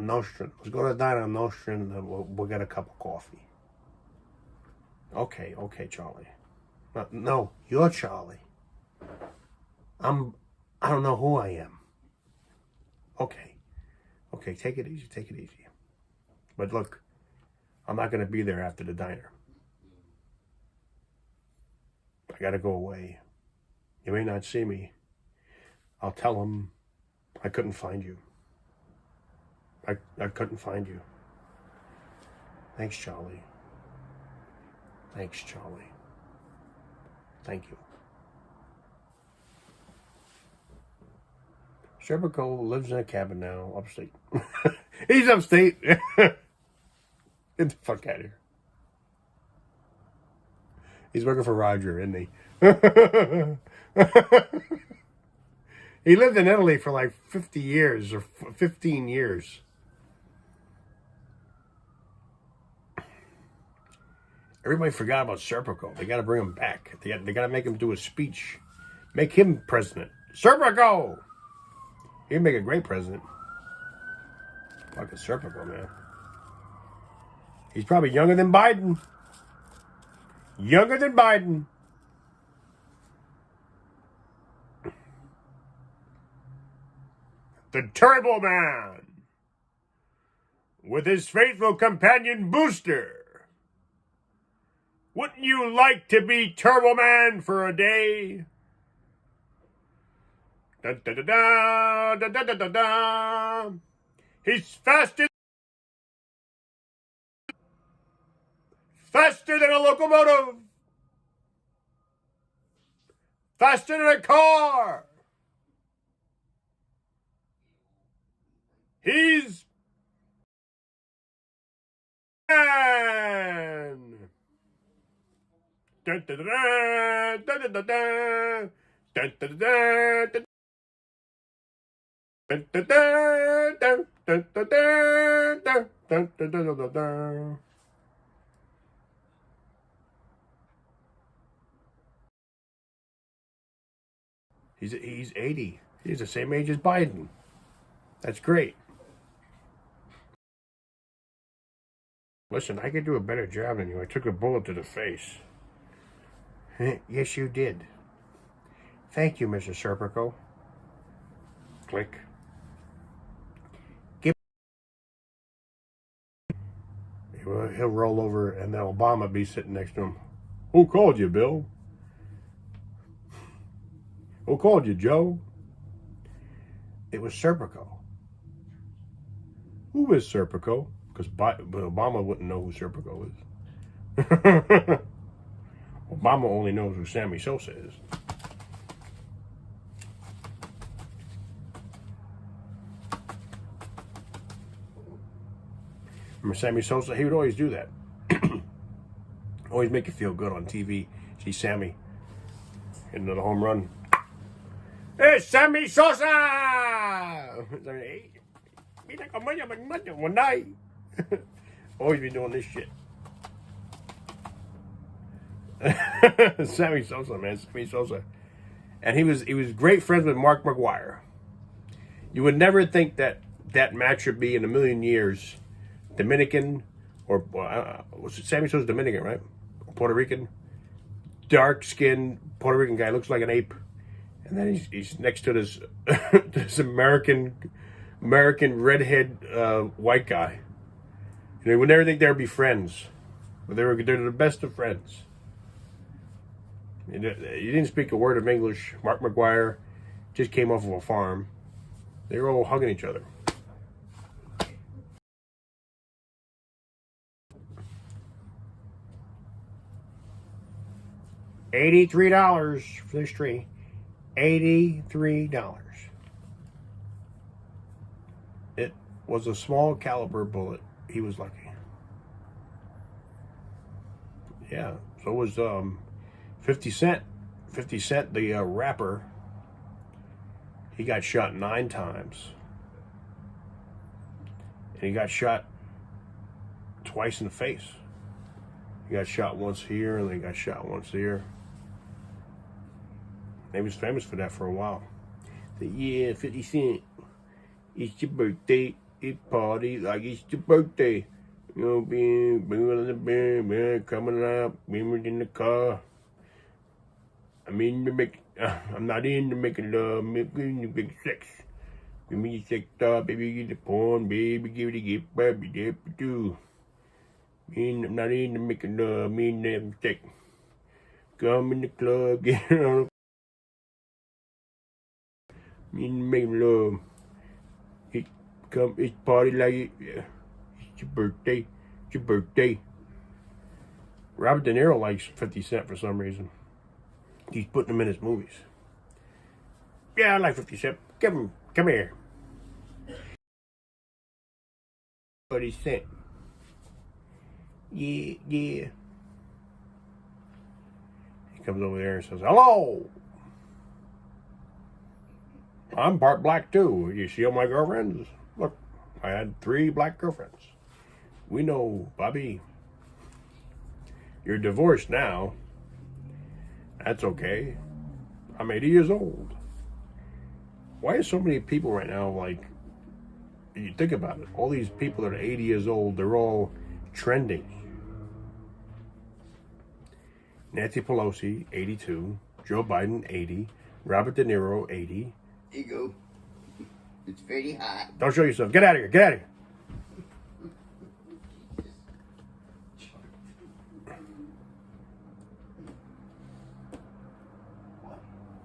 A: Nostrand. Let's go to the diner on Nostrand and we'll get a cup of coffee. Okay, Charlie. No, you're Charlie. I don't know who I am. Okay, take it easy. But look, I'm not going to be there after the diner. I got to go away. You may not see me. I'll tell them I couldn't find you. I couldn't find you. Thanks, Charlie. Thank you. Serpico lives in a cabin now, upstate. He's upstate. Get the fuck out of here. He's working for Roger, isn't he? He lived in Italy for like 50 years or 15 years. Everybody forgot about Serpico. They got to bring him back. They got to make him do a speech. Make him president. Serpico! He'd make a great president. Fucking Serpico, man. He's probably younger than Biden. The Turbo Man. With his faithful companion Booster. Wouldn't you like to be Turbo Man for a day? Da da da da da da da da da. He's faster than a locomotive. Faster than a car. He's man. Dun, dun, dun, dun, dun, dun, dun. Dun, dun, dun, dun. Dun, dun, dun, dun, dun, dun, dun, dun, dun, dun, dun, dun. He's 80. He's the same age as Biden. That's great. Listen, I could do a better job than you. I took a bullet to the face. Yes, you did. Thank you, Mr. Serpico. Click. He'll roll over and then Obama be sitting next to him. Who called you, Bill? Who called you, Joe? It was Serpico. Who is Serpico? Because Obama wouldn't know who Serpico is. Obama only knows who Sammy Sosa is. Remember Sammy Sosa? He would always do that. Always make you feel good on TV. See Sammy hitting the home run. Hey, Sammy Sosa! Hey, one night. Always be doing this shit. Sammy Sosa, man. Sammy Sosa. And he was great friends with Mark McGwire. You would never think that match would be in a million years Dominican or was it Sammy Sosa's Dominican, right? Puerto Rican, dark skinned Puerto Rican guy, looks like an ape, and then he's next to this this American redhead white guy. You would never think they'd be friends, but they're the best of friends. You didn't speak a word of English. Mark McGwire just came off of a farm. They were all hugging each other. $83 for this tree. $83. It was a small caliber bullet. He was lucky. Yeah, so was 50 Cent. 50 Cent, the rapper, he got shot 9 times. And he got shot twice in the face. He got shot once here and then he got shot once here. He was famous for that for a while. Said, yeah, 50 Cent, it's your birthday. It's party like it's your birthday. You know, being on the band, coming up, being in the car. I'm not into making love, I'm into making sex. Give me your sex star, baby, get the porn, baby, give it a gift, baby, there for two. I'm not into making love, I'm into having sex. Come in the club, get on. I'm into making love. It's party like it. Yeah. It's your birthday. It's your birthday. Robert De Niro likes 50 Cent for some reason. He's putting him in his movies. Yeah, I like 50 Cent. Come here. 50 Cent. Yeah. He comes over there and says, hello. I'm part black too. You see all my girlfriends? Look, I had 3 black girlfriends. We know, Bobby. You're divorced now. That's okay. I'm 80 years old. Why are so many people right now, like, you think about it, all these people that are 80 years old, they're all trending. Nancy Pelosi, 82. Joe Biden, 80. Robert De Niro, 80.
B: There you go. It's very hot.
A: Don't show yourself. Get out of here. Get out of here.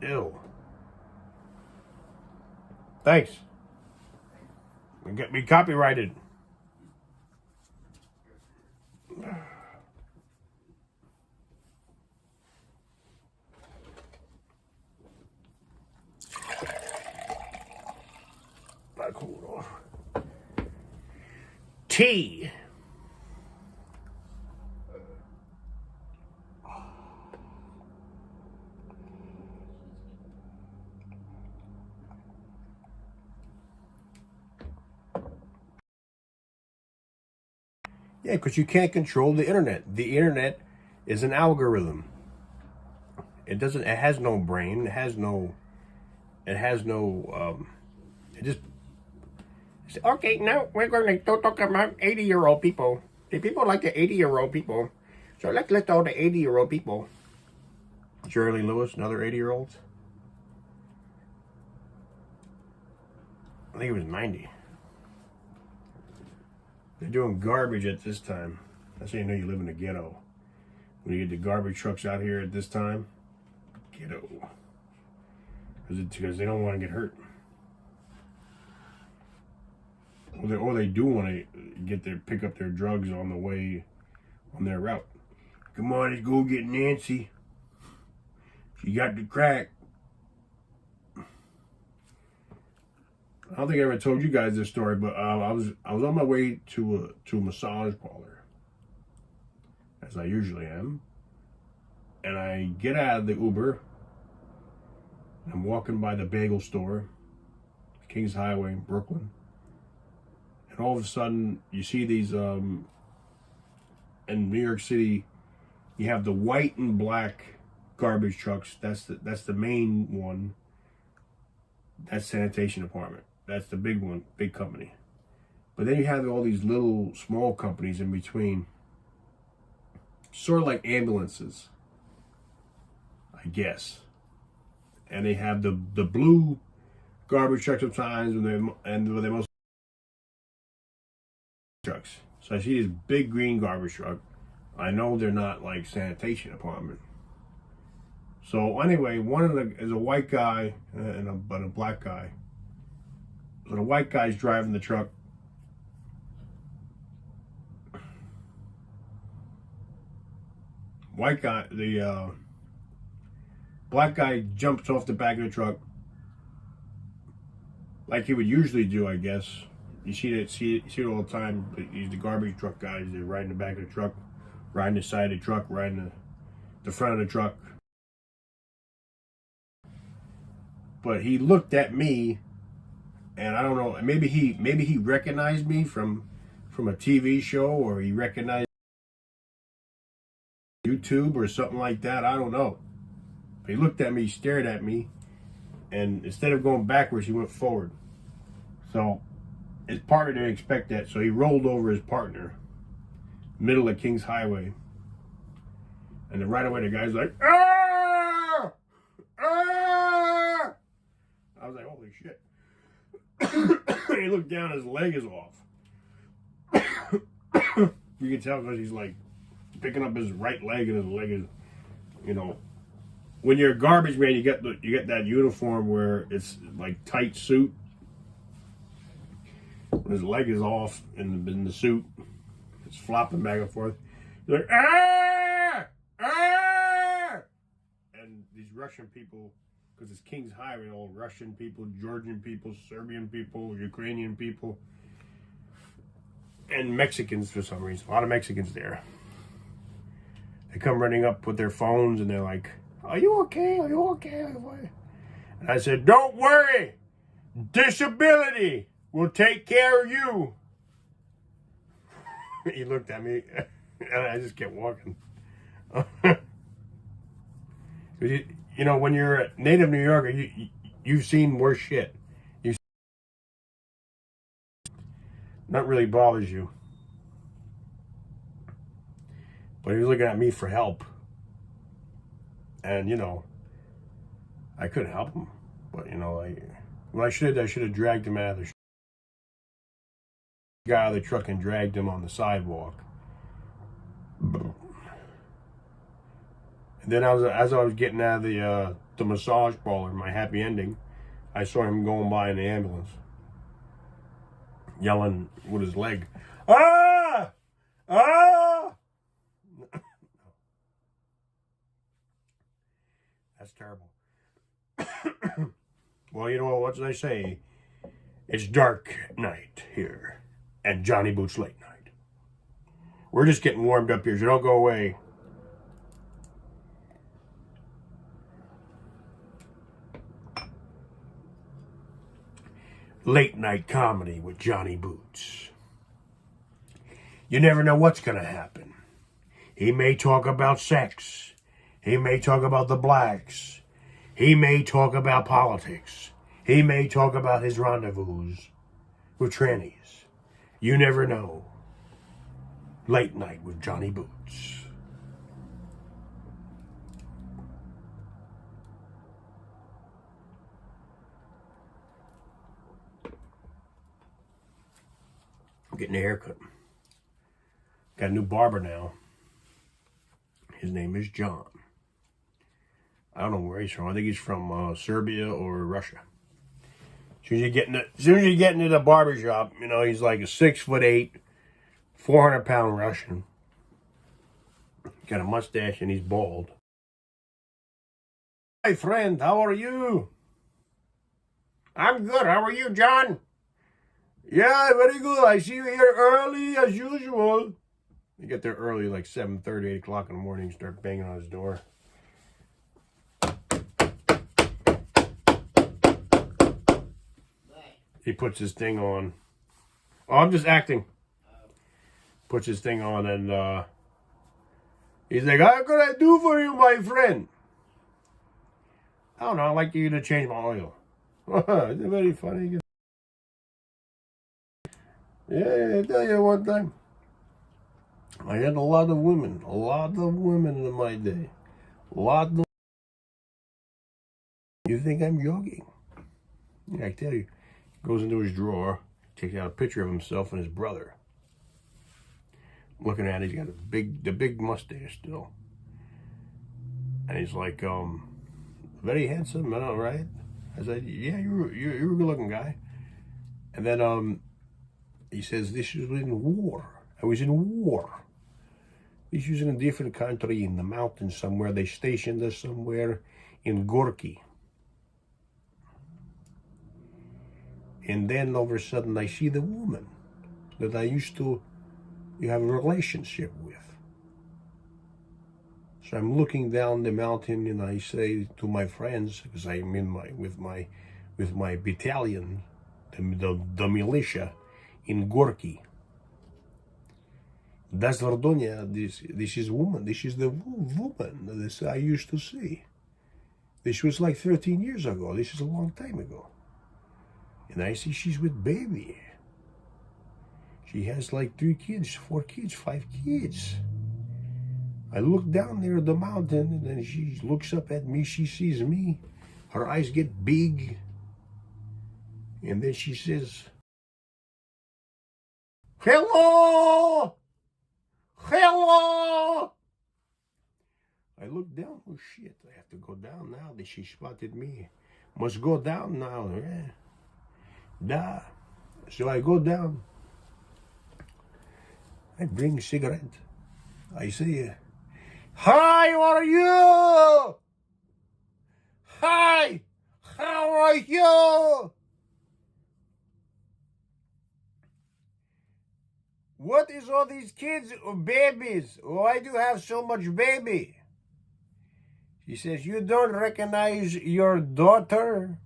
A: Ew. Thanks. We get me copyrighted. Back hold off. Tea. Yeah, because you can't control the internet. The internet is an algorithm. It has no brain. It just, okay, now we're going to talk about 80-year-old people. The people like the 80-year-old people. So let's list all the 80-year-old people. Jerry Lewis, another 80-year-old. I think he was 90. They're doing garbage at this time. That's how you know you live in the ghetto. When you get the garbage trucks out here at this time, ghetto. Because they don't want to get hurt. Or they do want to pick up their drugs on the way, on their route. Come on, let's go get Nancy. She got the crack.
D: I don't think I ever told you guys this story, but I was on my way to a massage parlor, as I usually am, and I get out of the Uber. I'm walking by the bagel store, Kings Highway in Brooklyn, and all of a sudden you see these in New York City. You have the white and black garbage trucks. That's the main one. That's sanitation department. That's the big one, big company. But then you have all these little small companies in between, sort of like ambulances, I guess. And they have the blue garbage trucks sometimes, and they most trucks. So I see this big green garbage truck. I know they're not like sanitation department. So anyway, one of the is a white guy and a black guy. So the white guy's driving the truck. White guy, the black guy jumps off the back of the truck, like he would usually do, I guess. You see it all the time. These the garbage truck guys. They're riding the back of the truck, riding the side of the truck, riding the front of the truck. But he looked at me, and I don't know. Maybe he recognized me from a TV show, or he recognized YouTube or something like that. I don't know. But he looked at me, stared at me, and instead of going backwards, he went forward. So his partner didn't expect that, so he rolled over his partner, middle of Kings Highway, and then right away the guy's like, "Ah! Ah!" I was like, "Holy shit!" He looked down, his leg is off. You can tell because he's like picking up his right leg, and his leg is, you know, when you're a garbage man, you get that uniform where it's like tight suit. His leg is off in the suit. It's flopping back and forth. He's like, "Ah! Ah!" And these Russian people, because it's King's Highway, all Russian people, Georgian people, Serbian people, Ukrainian people, and Mexicans for some reason. A lot of Mexicans there. They come running up with their phones and they're like, "Are you okay? Are you okay? Are you okay?" And I said, "Don't worry. Disability will take care of you." He looked at me and I just kept walking. You know, when you're a native New Yorker, you've seen worse shit. Not really bothers you. But he was looking at me for help. And, you know, I couldn't help him. But, you know, I should have dragged him out of the got out of the truck and dragged him on the sidewalk. And then as I was getting out of the massage parlor, my happy ending, I saw him going by in the ambulance, yelling with his leg, "Ah! Ah!" That's terrible. Well, you know what did I say? It's dark night here at Jonnyboots late night. We're just getting warmed up here, so don't go away. Late night comedy with Jonnyboots. You never know what's going to happen. He may talk about sex. He may talk about the blacks. He may talk about politics. He may talk about his rendezvous with trannies. You never know. Late night with Jonnyboots. I'm getting a haircut. Got a new barber now. His name is John. I don't know where he's from. I think he's from Serbia or Russia. As soon as you get into the barber shop, you know, he's like a 6'8", 400-pound Russian. Got a mustache and he's bald. "Hi friend, how are you?"
A: I'm good. How are you, John? Yeah, very good. I see you here early as usual. You get there early, like 7:30, 8 o'clock in the morning, start banging on his door. He puts his thing on. Oh, I'm just acting. Puts his thing on and he's like, how can I do for you, my friend? I don't know, I'd like you to change my oil. It's very funny. Yeah, I tell you one time. I had a lot of women in my day. A lot of. You think I'm joking? Yeah, I tell you. He goes into his drawer, takes out a picture of himself and his brother. Looking at it, he's got the big mustache still. And he's like, very handsome, I know, right? I said, yeah, you're a good looking guy. And then he says, this was in war. I was in war. This was in a different country, in the mountains somewhere. They stationed us somewhere in Gorky. And then all of a sudden I see the woman that I used to have a relationship with. So I'm looking down the mountain and I say to my friends, because I'm in with my battalion, the militia in Gorky. That's Vardonia, this is woman, this is the woman that I used to see. This was like 13 years ago, this is a long time ago. And I see she's with baby. She has like 3 kids, 4 kids, 5 kids. I look down there at the mountain and then she looks up at me, she sees me. Her eyes get big. And then she says, hello! Hello! I look down, oh shit, I have to go down now that she spotted me. Must go down now, yeah. Da. So I go down. I bring a cigarette. I say, hi, how are you? Hi, how are you? What is all these kids or babies? Why do you have so much baby? She says, you don't recognize your daughter?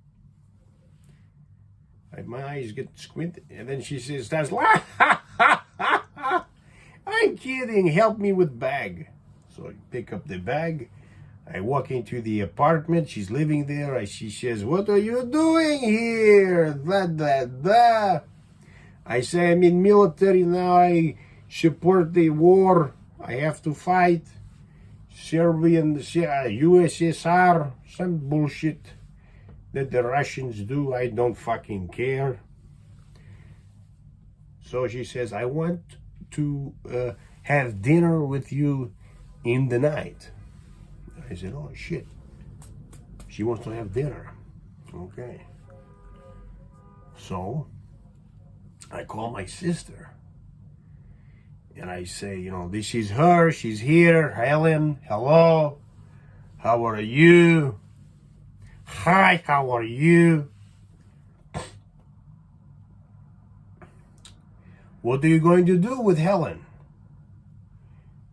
A: My eyes get squinted, and then she says, "That's I'm kidding. Help me with bag." So I pick up the bag. I walk into the apartment. She's living there. She says, "What are you doing here?" I say, "I'm in military now. I support the war. I have to fight. Serbian, USSR, some bullshit that the Russians do. I don't fucking care." So she says, "I want to have dinner with you in the night." I said, "Oh shit, she wants to have dinner." Okay. So I call my sister and I say, this is her, she's here, Helen, hello, how are you? Hi, how are you? What are you going to do with Helen?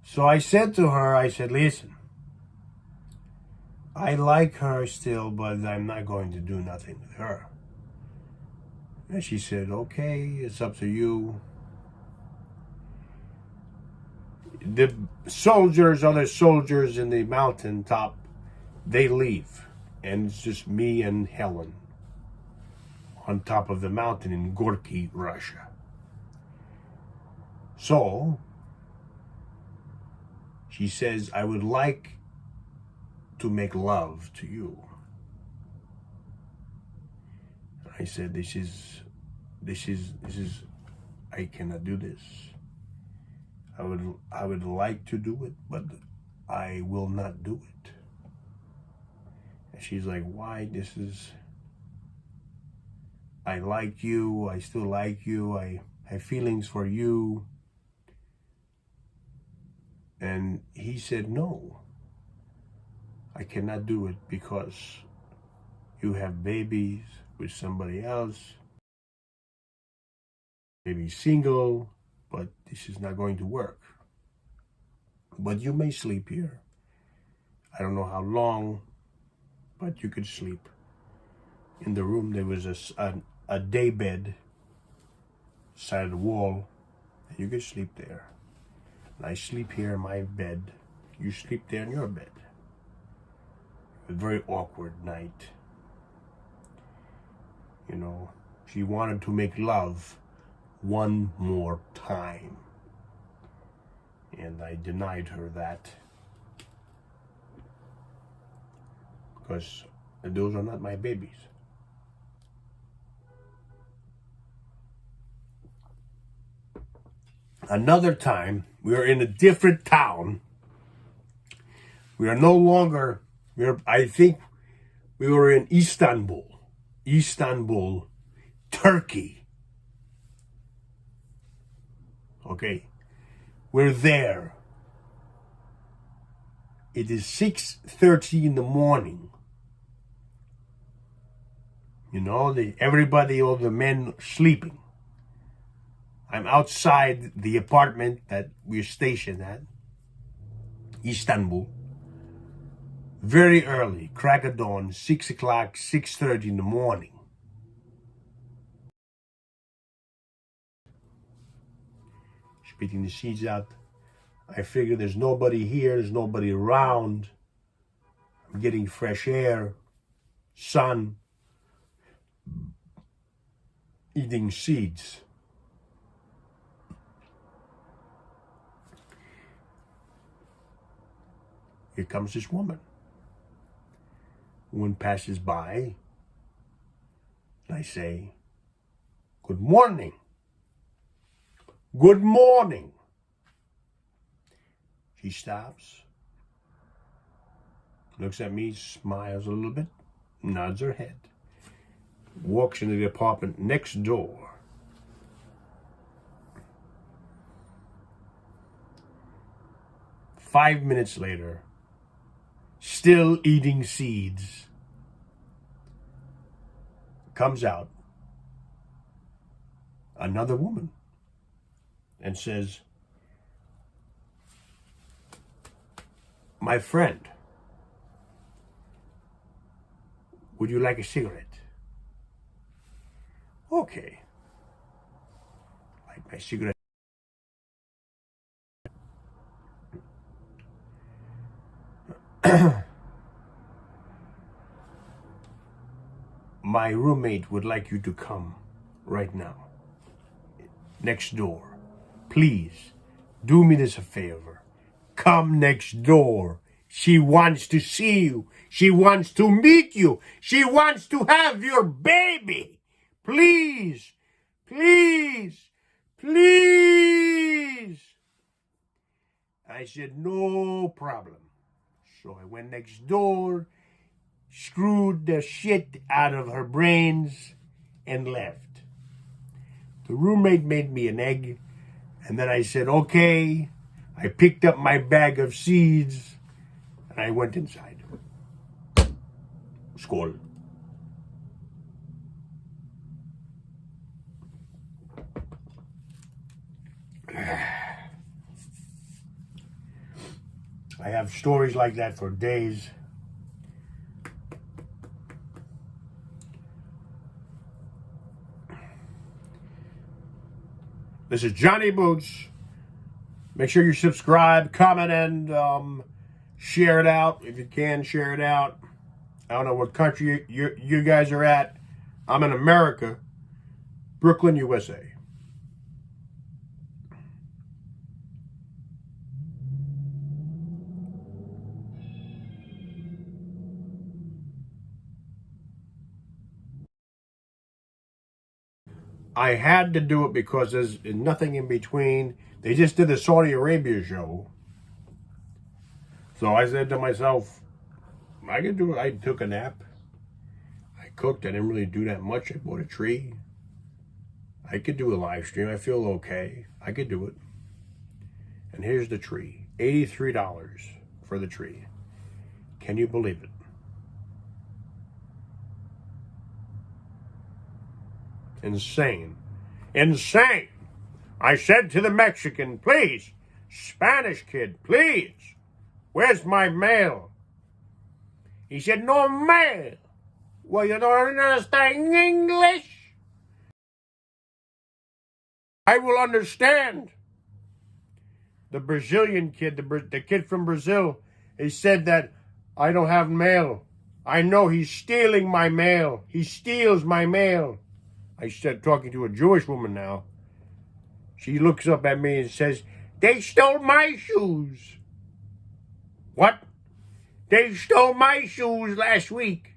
A: So I said to her, listen, I like her still, but I'm not going to do nothing with her. And she said, okay, it's up to you. The other soldiers in the mountaintop, they leave. And it's just me and Helen on top of the mountain in Gorky, Russia. So she says, I would like to make love to you. I said, this is, I cannot do this. I would like to do it, but I will not do it. And she's like, why? I like you, I still like you, I have feelings for you. And he said, no, I cannot do it because you have babies,
D: with somebody else, maybe single, but this is not going to work. But you may sleep here. I don't know how long, but you could sleep. In the room, there was a day bed side of the wall. You could sleep there. And I sleep here in my bed. You sleep there in your bed. A very awkward night. You know, she wanted to make love one more time. And I denied her that. Because those are not my babies. Another time, we are in a different town. We are no longer, I think we were in Istanbul, Turkey. Okay, we're there. It is 6:30 in the morning. You know, everybody, all the men sleeping. I'm outside the apartment that we're stationed at, Istanbul. Very early, crack of dawn, 6 o'clock, 6:30 in the morning. Spitting the seeds out. I figure there's nobody here, there's nobody around. I'm getting fresh air, sun, eating seeds. Here comes this woman. Woman passes by, and I say, "Good morning. Good morning." She stops, looks at me, smiles a little bit, nods her head, walks into the apartment next door. Five minutes later, still eating seeds, comes out another woman and says, "My friend, would you like a cigarette?" Okay. Light my cigarette. My roommate would like you to come right now. Next door. Please, do me this a favor. Come next door. She wants to see you. She wants to meet you. She wants to have your baby. Please, please, please. I said, no problem. So I went next door, screwed the shit out of her brains, and left. The roommate made me an egg, and then I said, okay. I picked up my bag of seeds, and I went inside. Skål. I have stories like that for days. This is Jonnyboots. Make sure you subscribe, comment, and share it out. If you can, share it out. I don't know what country you guys are at. I'm in America, Brooklyn, USA. I had to do it because there's nothing in between. They just did the Saudi Arabia show. So I said to myself, I could do it. I took a nap. I cooked. I didn't really do that much. I bought a tree. I could do a live stream. I feel okay. I could do it. And here's the tree. $83 for the tree. Can you believe it?
A: Insane. Insane. I said to the Mexican, please, Spanish kid, please, where's my mail? He said, no mail. Well, you don't understand English? I will understand. The Brazilian kid, the kid from Brazil, he said that I don't have mail. I know he's stealing my mail. He steals my mail. I said, talking to a Jewish woman now. She looks up at me and says, they stole my shoes. What? They stole my shoes last week.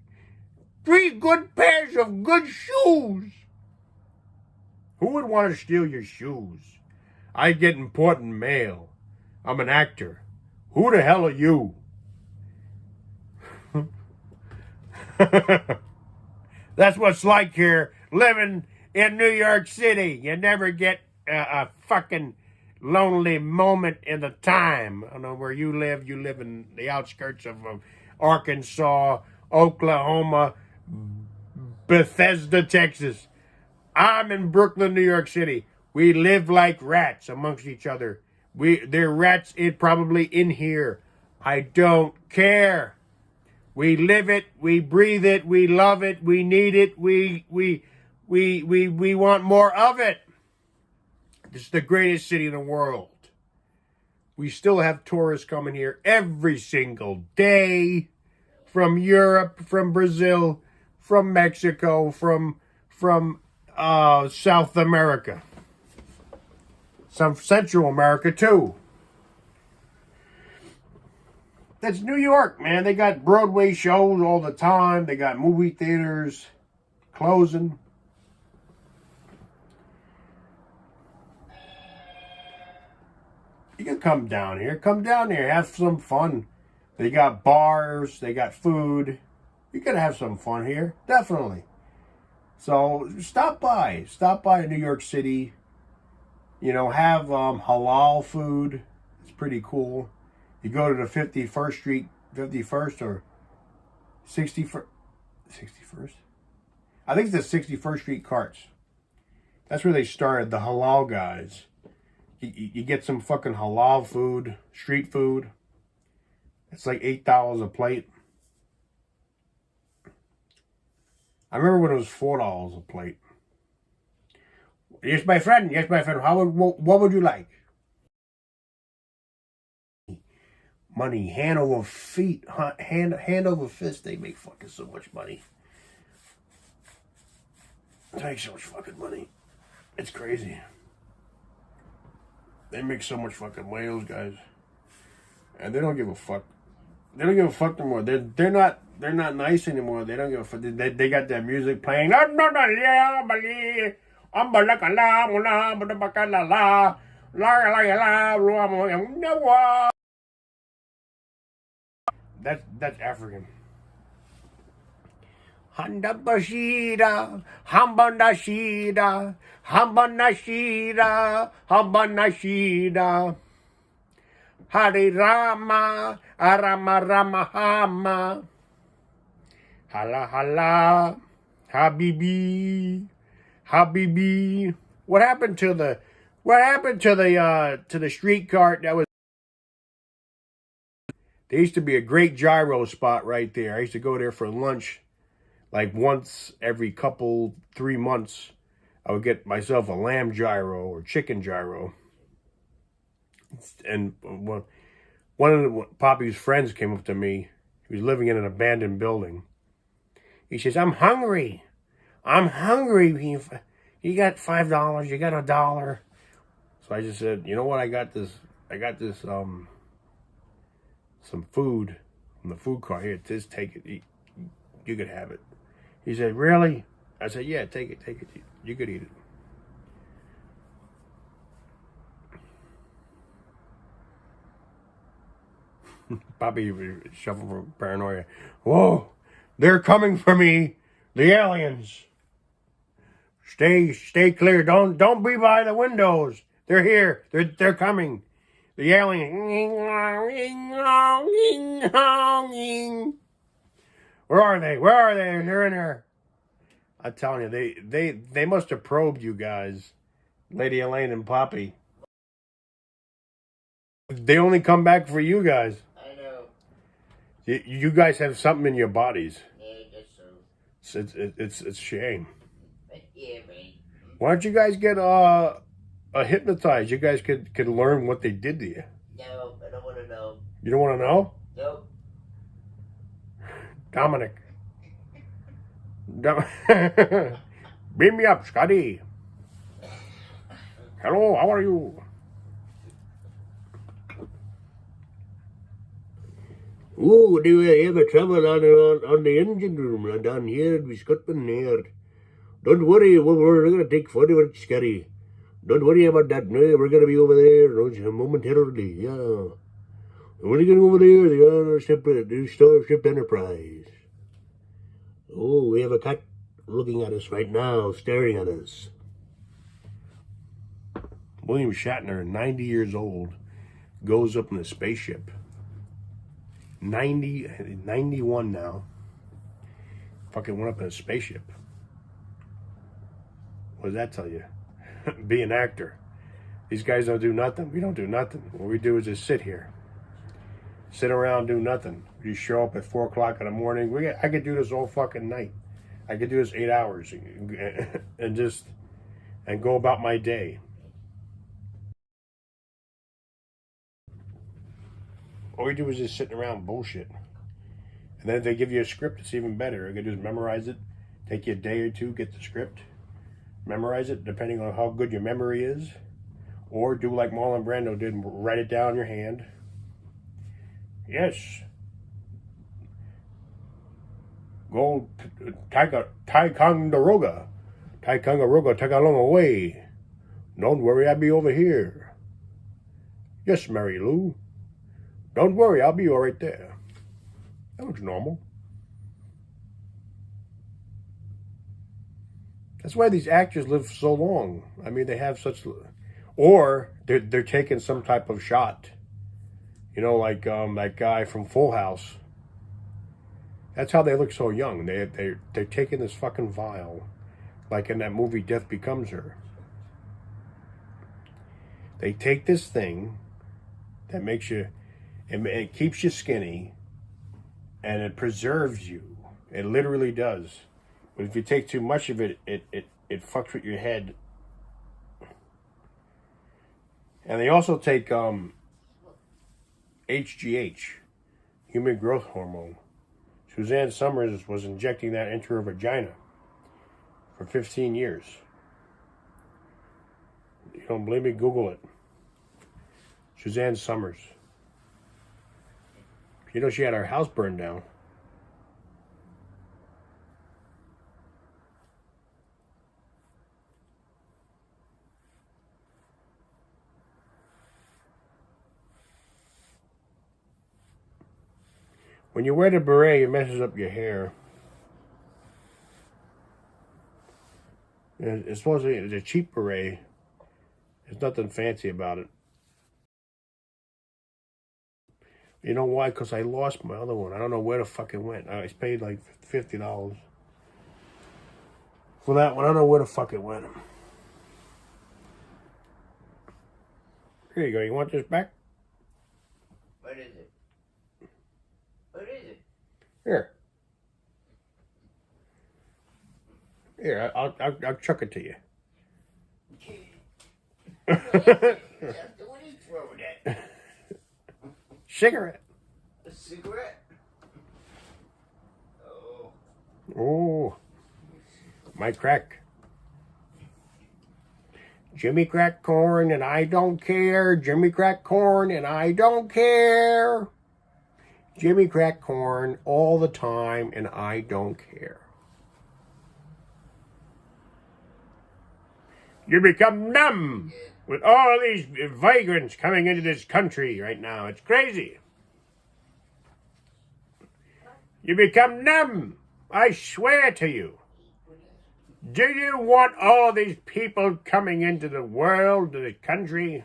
A: 3 good pairs of good shoes. Who would want to steal your shoes? I get important mail. I'm an actor. Who the hell are you? That's what it's like here, living in New York City. You never get a fucking lonely moment in the time. I don't know where you live. You live in the outskirts of Arkansas, Oklahoma, Bethesda, Texas. I'm in Brooklyn, New York City. We live like rats amongst each other. They're rats probably in here. I don't care. We live it, we breathe it, we love it, we need it, we want more of it. This is the greatest city in the world. We still have tourists coming here every single day from Europe, from Brazil, from Mexico, from South America. Some Central America too. That's New York, man. They got Broadway shows all the time. They got movie theaters closing. You can come down here. Come down here. Have some fun. They got bars. They got food. You can have some fun here. Definitely. So stop by. Stop by New York City. You know, have halal food. It's pretty cool. You go to the 51st Street, 51st or 61st? I think it's the 61st Street carts. That's where they started, the halal guys. You get some fucking halal food, street food. It's like $8 a plate. I remember when it was $4 a plate. Yes, my friend. Yes, my friend. What would you like? Money, hand over feet, hand over fist. They make fucking so much money. They make so much fucking money. It's crazy. They make so much fucking money, those guys, and they don't give a fuck. They don't give a fuck anymore. They're not nice anymore. They don't give a fuck. They got that music playing. That's African. Handa Bashida, Hambanashida, Hambanashida, Hambanashida. Hari Rama, Arama Rama Hama. Hala Hala, Habibi, Habibi. What happened to the street cart that was? There used to be a great gyro spot right there. I used to go there for lunch, like once every 3 months. I would get myself a lamb gyro or chicken gyro. And one of Poppy's friends came up to me. He was living in an abandoned building. He says, I'm hungry. I'm hungry. You got $5. You got $1. So I just said, you know what? I got this some food from the food cart. Here, just take it. You could have it. He said, really? I said, yeah, take it. You could eat it. Bobby shuffled from paranoia. Whoa, they're coming for me. The aliens. Stay clear. Don't be by the windows. They're here. They're coming. The aliens. Where are they? They're in there.
D: I'm telling you, they must have probed you guys, Lady Elaine and Poppy. They only come back for you guys.
B: I know.
D: You guys have something in your bodies.
B: Yeah, that's so.
D: It's a shame.
B: But yeah, man.
D: Why don't you guys get hypnotized? You guys could learn what they did to you.
B: No, I don't want to know.
D: You don't want to know?
B: Nope.
D: Dominic. Beam me up, Scotty. Hello, how are you? Oh, do we have a trouble on the engine room down here at Scotland there? Don't worry, we're going to take 40 minutes, Scotty. Don't worry about that. No, we're going to be over there momentarily. Yeah. We're going to go over there, the Starship Enterprise. Oh, we have a cat looking at us right now, staring at us. William Shatner, 90 years old, goes up in a spaceship. 91 now. Fucking went up in a spaceship. What does that tell you? Be an actor. These guys don't do nothing. We don't do nothing. What we do is just sit here. Sit around, do nothing. You show up at 4 o'clock in the morning. I could do this all fucking night. I could do this 8 hours and go about my day. All we do is just sitting around bullshit. And then if they give you a script, it's even better. You can just memorize it. Take you a day or two, get the script. Memorize it, depending on how good your memory is. Or do like Marlon Brando did and write it down in your hand. Yes. Go Ticonderoga. Ticonderoga, take a long away. Don't worry, I'll be over here. Yes, Mary Lou. Don't worry, I'll be all right there. That looks normal. That's why these actors live so long. I mean, they have such... Or they're taking some type of shot. You know, like that guy from Full House. That's how they look so young. They're taking this fucking vial. Like in that movie Death Becomes Her. They take this thing that makes you... It keeps you skinny. And it preserves you. It literally does. But if you take too much of it, it fucks with your head. And they also take HGH, human growth hormone. Suzanne Summers was injecting that into her vagina for 15 years. You don't believe me? Google it. Suzanne Summers. You know she had her house burned down. When you wear the beret, it messes up your hair. It's supposed to be a cheap beret. There's nothing fancy about it. You know why? Because I lost my other one. I don't know where the fuck it went. I paid like $50 for that one. I don't know where the fuck it went. Here you go. You want this back?
B: What is it? What is it?
D: Here. Here, I'll chuck it to you.
B: What are you throwing at?
D: Cigarette.
B: A cigarette? Oh.
D: Oh. My crack. Jimmy crack corn and I don't care. Jimmy crack corn and I don't care. Jimmy crack corn all the time and I don't care. You become numb with all these vagrants coming into this country right now. It's crazy. You become numb. I swear to you. Do you want all these people coming into the world, to the country?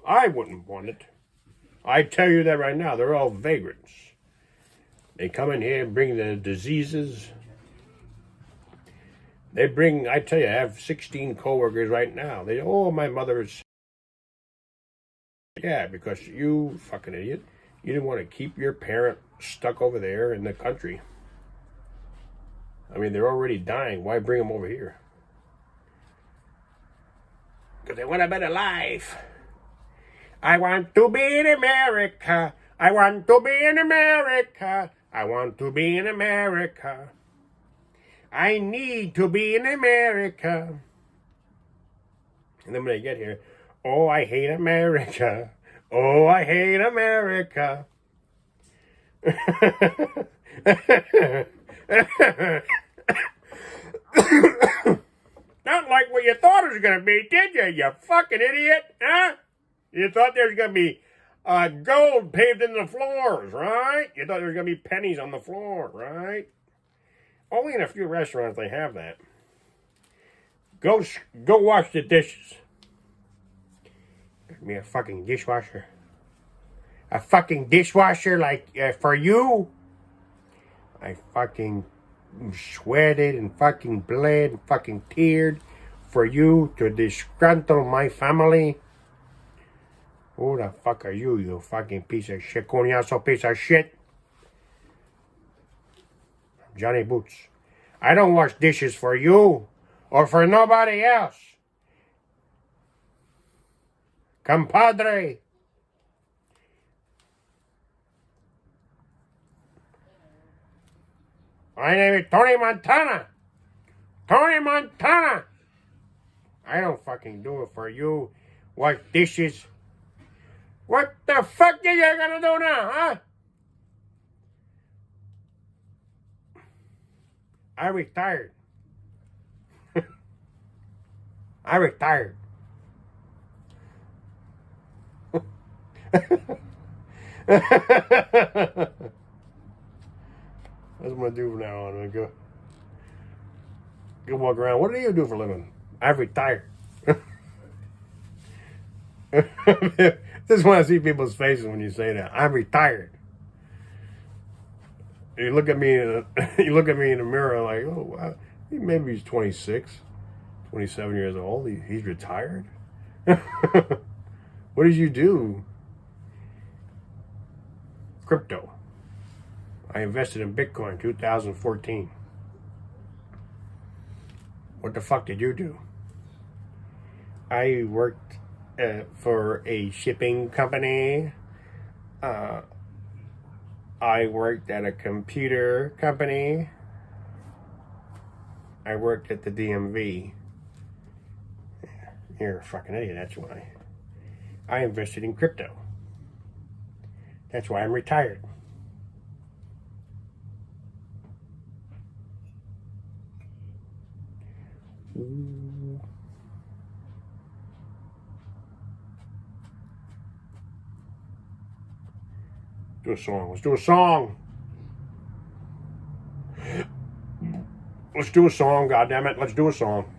D: I wouldn't want it. I tell you that right now. They're all vagrants. They come in here and bring the diseases. They bring, I tell you, I have 16 coworkers right now. They, oh, my mother is. Yeah, because you fucking idiot. You didn't want to keep your parent stuck over there in the country. I mean, they're already dying. Why bring them over here? Because they want a better life. I want to be in America. I want to be in America. I want to be in America. I need to be in America. And then when they get here, oh, I hate America. Oh, I hate America. Not like what you thought it was going to be, did you, you fucking idiot? Huh? You thought there was going to be gold paved in the floors, right? You thought there was going to be pennies on the floor, right? Only in a few restaurants they have that. Go wash the dishes. Give me a fucking dishwasher. A fucking dishwasher like for you. I fucking sweated and fucking bled and fucking teared for you to disgruntle my family. Who the fuck are you, you fucking piece of shit, coñazo piece of shit? Jonnyboots. I don't wash dishes for you or for nobody else. Compadre. My name is Tony Montana. Tony Montana. I don't fucking do it for you. Wash dishes. What the fuck are you gonna do now, huh? I retired. I retired. That's what I'm gonna do from now on. I'm gonna go walk around. What do you do for a living? I retired. Just want to see people's faces when you say that. I'm retired. You look at me in the mirror like, oh wow, maybe he's 26, 27 years old. He's retired. What did you do? Crypto. I invested in Bitcoin 2014. What the fuck did you do? I worked for a shipping company. I worked at a computer company. I worked at the DMV. You're a fucking idiot, that's why. I invested in crypto. That's why I'm retired. Do a song. Let's do a song. Let's do a song, goddammit. Let's do a song.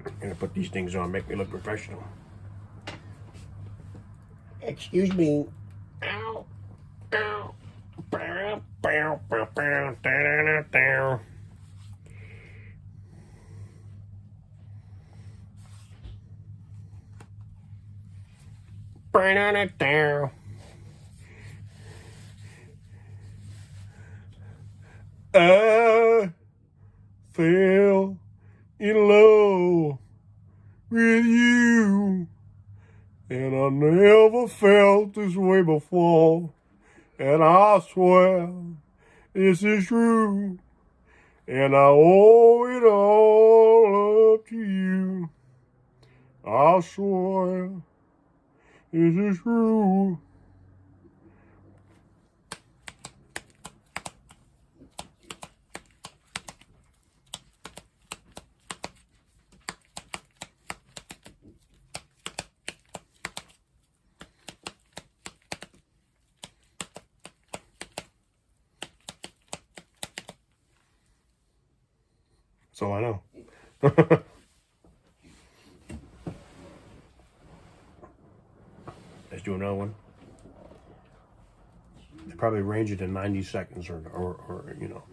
D: I'm gonna put these things on, make me look professional. Excuse me. Ow. Ow. Bow, bow, bow, bow, da, da, da. Burn it down. I fell in love with you, and I never felt this way before, and I swear this is true, and I owe it all up to you. I swear this is true. That's all I know. Let's do another one. They probably range it to 90 seconds or you know.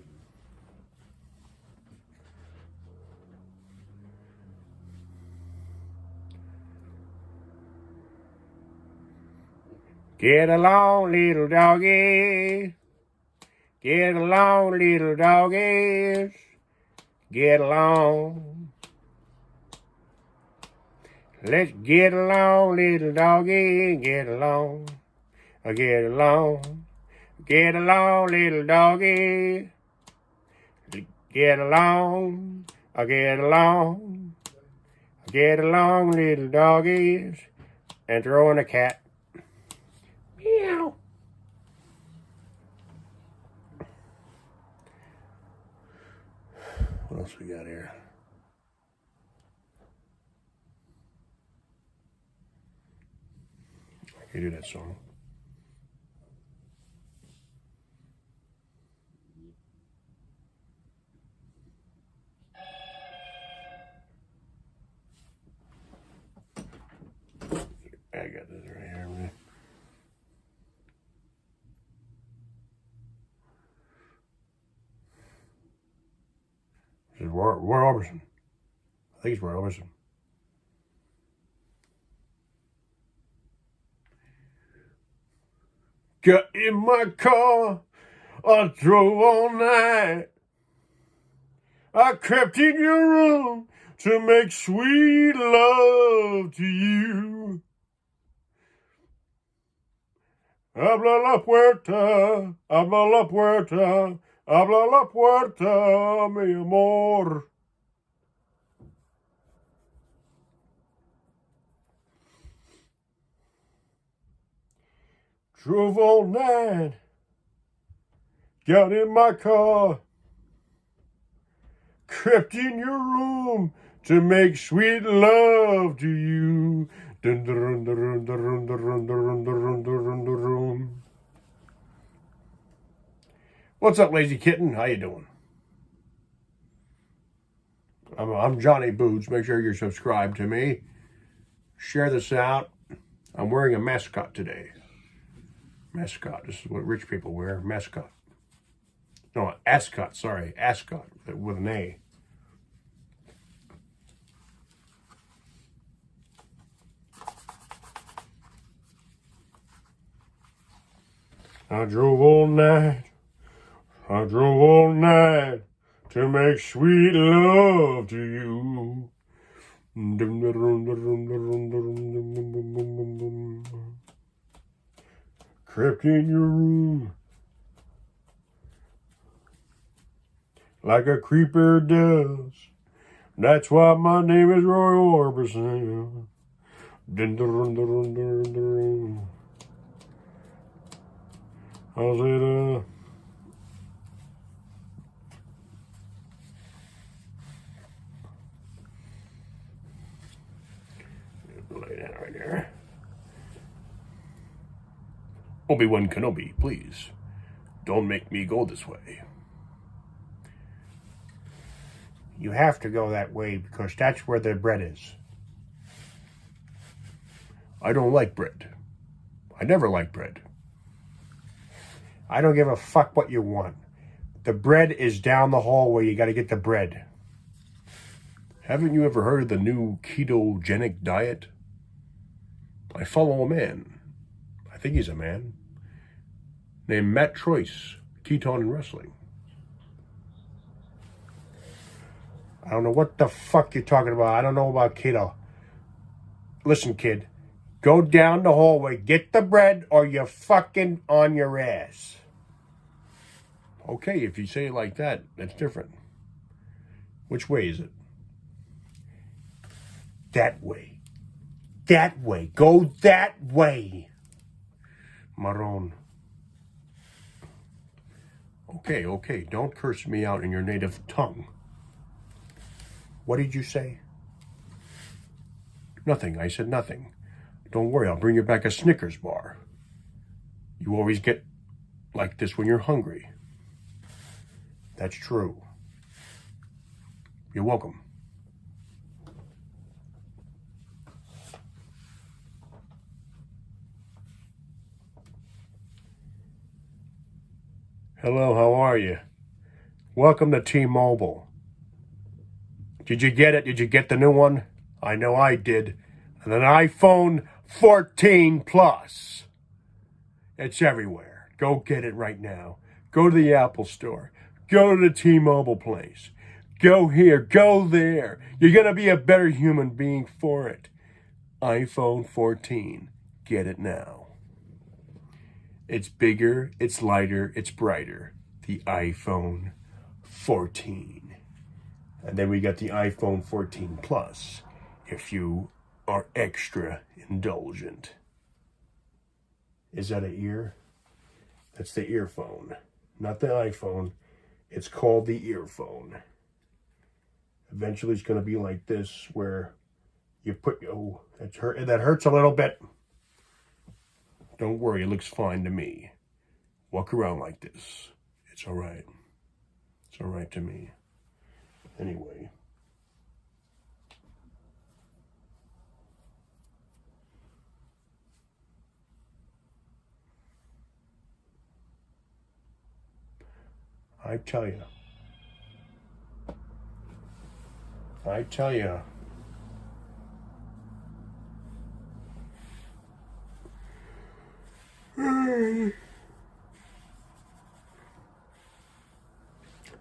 A: Get along, little doggy. Get along, little doggies. Get along. Let's get along, little doggy. Get along. Get along. Get along, little doggy. Get along. Get along. Get along, little doggies. And throw in a cat. Meow. What else we got here? I can do that song. I got this right here. Man. This is Roy Orbison. I think it's Roy Orbison. Got in my car, I drove all night. I crept in your room to make sweet love to you. Habla la puerta, habla la puerta, mi amor. Drove all night, got in my car, crept in your room to make sweet love to you. Dun, dun, dun, dun, dun, dun, dun, dun, dun, dun, dun. What's up, lazy kitten? How you doing? I'm Jonnyboots. Make sure you're subscribed to me. Share this out. I'm wearing a mascot today. Mascot. This is what rich people wear. Mascot. No, ascot. Sorry, ascot with an A. I drove all night to make sweet love to you. Crept in your room like a creeper does. That's why my name is Roy Orbison. How's it, lay that right there. Obi-Wan Kenobi, please, don't make me go this way. You have to go that way because that's where the bread is. I don't like bread. I never like bread. I don't give a fuck what you want. The bread is down the hallway. You got to get the bread. Haven't you ever heard of the new ketogenic diet? I follow a man. I think he's a man. Named Matt Troyce, Keton and Wrestling. I don't know what the fuck you're talking about. I don't know about keto. Listen, kid. Go down the hallway. Get the bread or you're fucking on your ass. Okay, if you say it like that, that's different. Which way is it? That way. That way. Go that way. Marron. Okay. Don't curse me out in your native tongue. What did you say? Nothing. I said nothing. Don't worry, I'll bring you back a Snickers bar. You always get like this when you're hungry. That's true. You're welcome. Hello, how are you? Welcome to T-Mobile. Did you get it? Did you get the new one? I know I did. And an iPhone 14 Plus. It's everywhere. Go get it right now. Go to the Apple Store. Go to the T-Mobile place. Go here. Go there. You're going to be a better human being for it. iPhone 14. Get it now. It's bigger, it's lighter, it's brighter. The iPhone 14. And then we got the iPhone 14 Plus, if you are extra indulgent. Is that an ear? That's the earphone, not the iPhone. It's called the earphone. Eventually it's going to be like this, where you put, oh, that hurts a little bit. Don't worry, it looks fine to me. Walk around like this. It's all right. It's all right to me. Anyway. I tell you.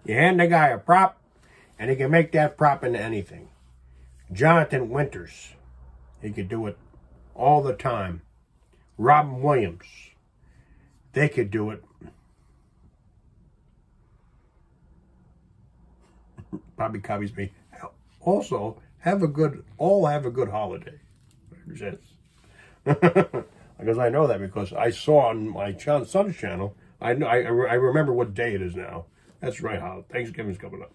A: You hand the guy a prop, and he can make that prop into anything. Jonathan Winters, he could do it all the time. Robin Williams, they could do it. Probably copies me. Also, all have a good holiday. Because I know that, because I saw on my son's channel. I remember what day it is now. That's right, how Thanksgiving's coming up.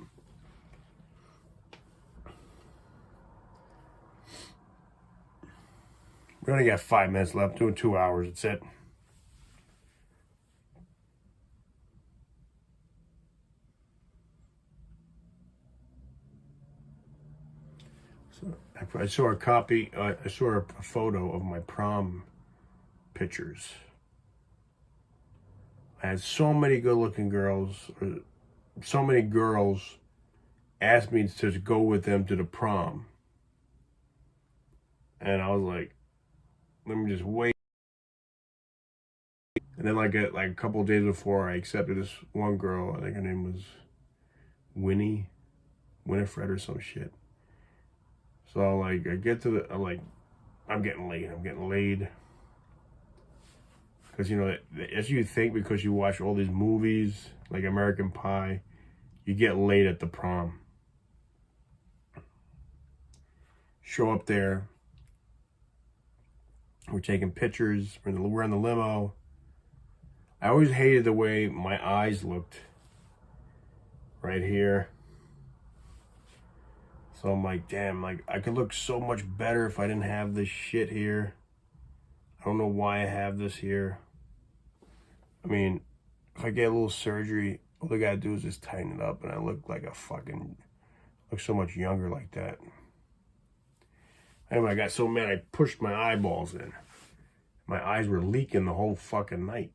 A: We only got 5 minutes left, doing 2 hours, that's it. So I saw a photo of my prom pictures. I had so many good-looking girls, so many girls asked me to go with them to the prom. And I was like, let me just wait. And then like a couple of days before, I accepted this one girl. I think her name was Winifred or some shit. So like I get to I'm like, I'm getting laid. Because, you know, as you think, because you watch all these movies, like American Pie, you get laid at the prom. Show up there. We're taking pictures. We're in the limo. I always hated the way my eyes looked. Right here. So I'm like, damn, like I could look so much better if I didn't have this shit here. I don't know why I have this here. I mean, if I get a little surgery, all I gotta do is just tighten it up, and I look like look so much younger like that. Anyway, I got so mad I pushed my eyeballs in. My eyes were leaking the whole fucking night.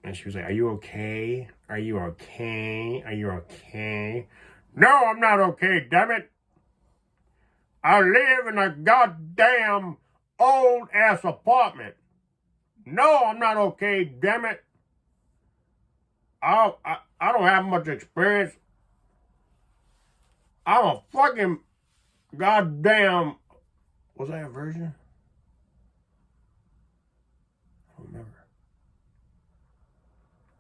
A: And she was like, are you okay? Are you okay? Are you okay? No, I'm not okay, damn it. I live in a goddamn old-ass apartment. No, I'm not okay, damn it. I don't have much experience. I'm a fucking goddamn... Was I a virgin? I don't remember.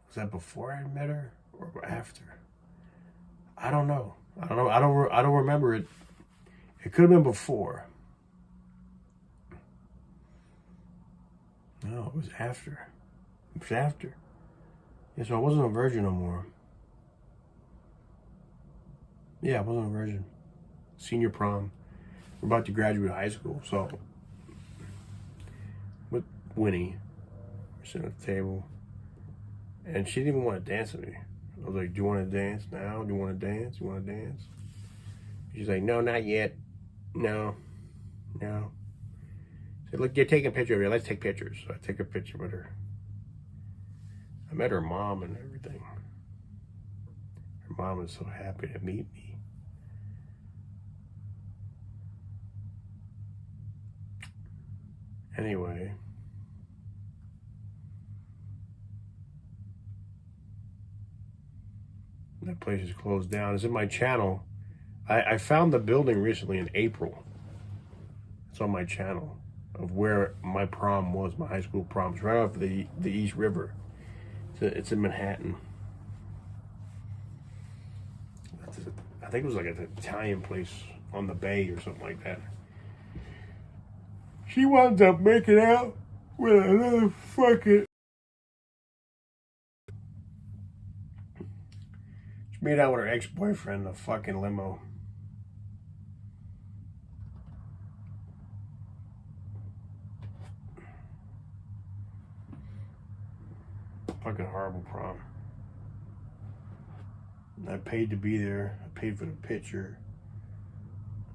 A: Was that before I met her or after? I don't know. I don't remember it. It could have been before. No, it was after. It was after. Yeah, so I wasn't a virgin no more. Yeah, I wasn't a virgin. Senior prom. We're about to graduate high school, so with Winnie, we're sitting at the table, and she didn't even want to dance with me. I was like, do you want to dance now? Do you want to dance? You want to dance? She's like, no, not yet. No. I said, look, you're taking a picture of me. Let's take pictures. So I take a picture with her. I met her mom and everything. Her mom was so happy to meet me.
D: Anyway. That place is closed down. It's in my channel. I found the building recently in April. It's on my channel of where my prom was, my high school prom. It's right off the East River. It's in Manhattan. I think it was like an Italian place on the bay or something like that. She winds up making out with another fucking... She made out with her ex-boyfriend in a fucking limo. Fucking horrible prom. I paid to be there. I paid for the picture.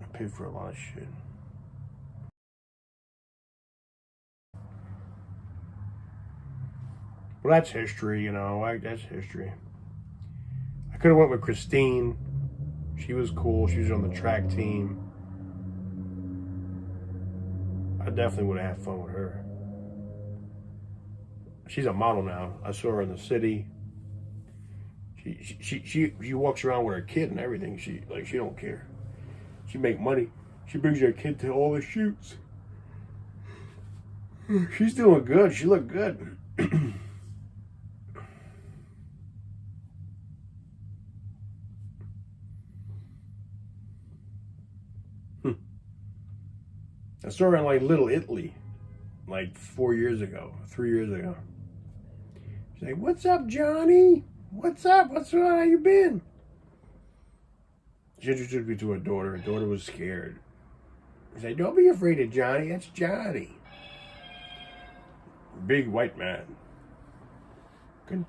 D: I paid for a lot of shit. Well, that's history, you know. That's history. I could have went with Christine. She was cool. She was on the track team. I definitely would have had fun with her. She's a model now. I saw her in the city. She walks around with her kid and everything. She don't care. She make money. She brings her kid to all the shoots. She's doing good. She looked good. I saw her in like Little Italy, like 3 years ago. She's like, "What's up, Johnny? What's up? What's up? How you been?" She introduced me to her daughter. Her daughter was scared. She's like, "Don't be afraid of Johnny. That's Johnny. Big white man. Can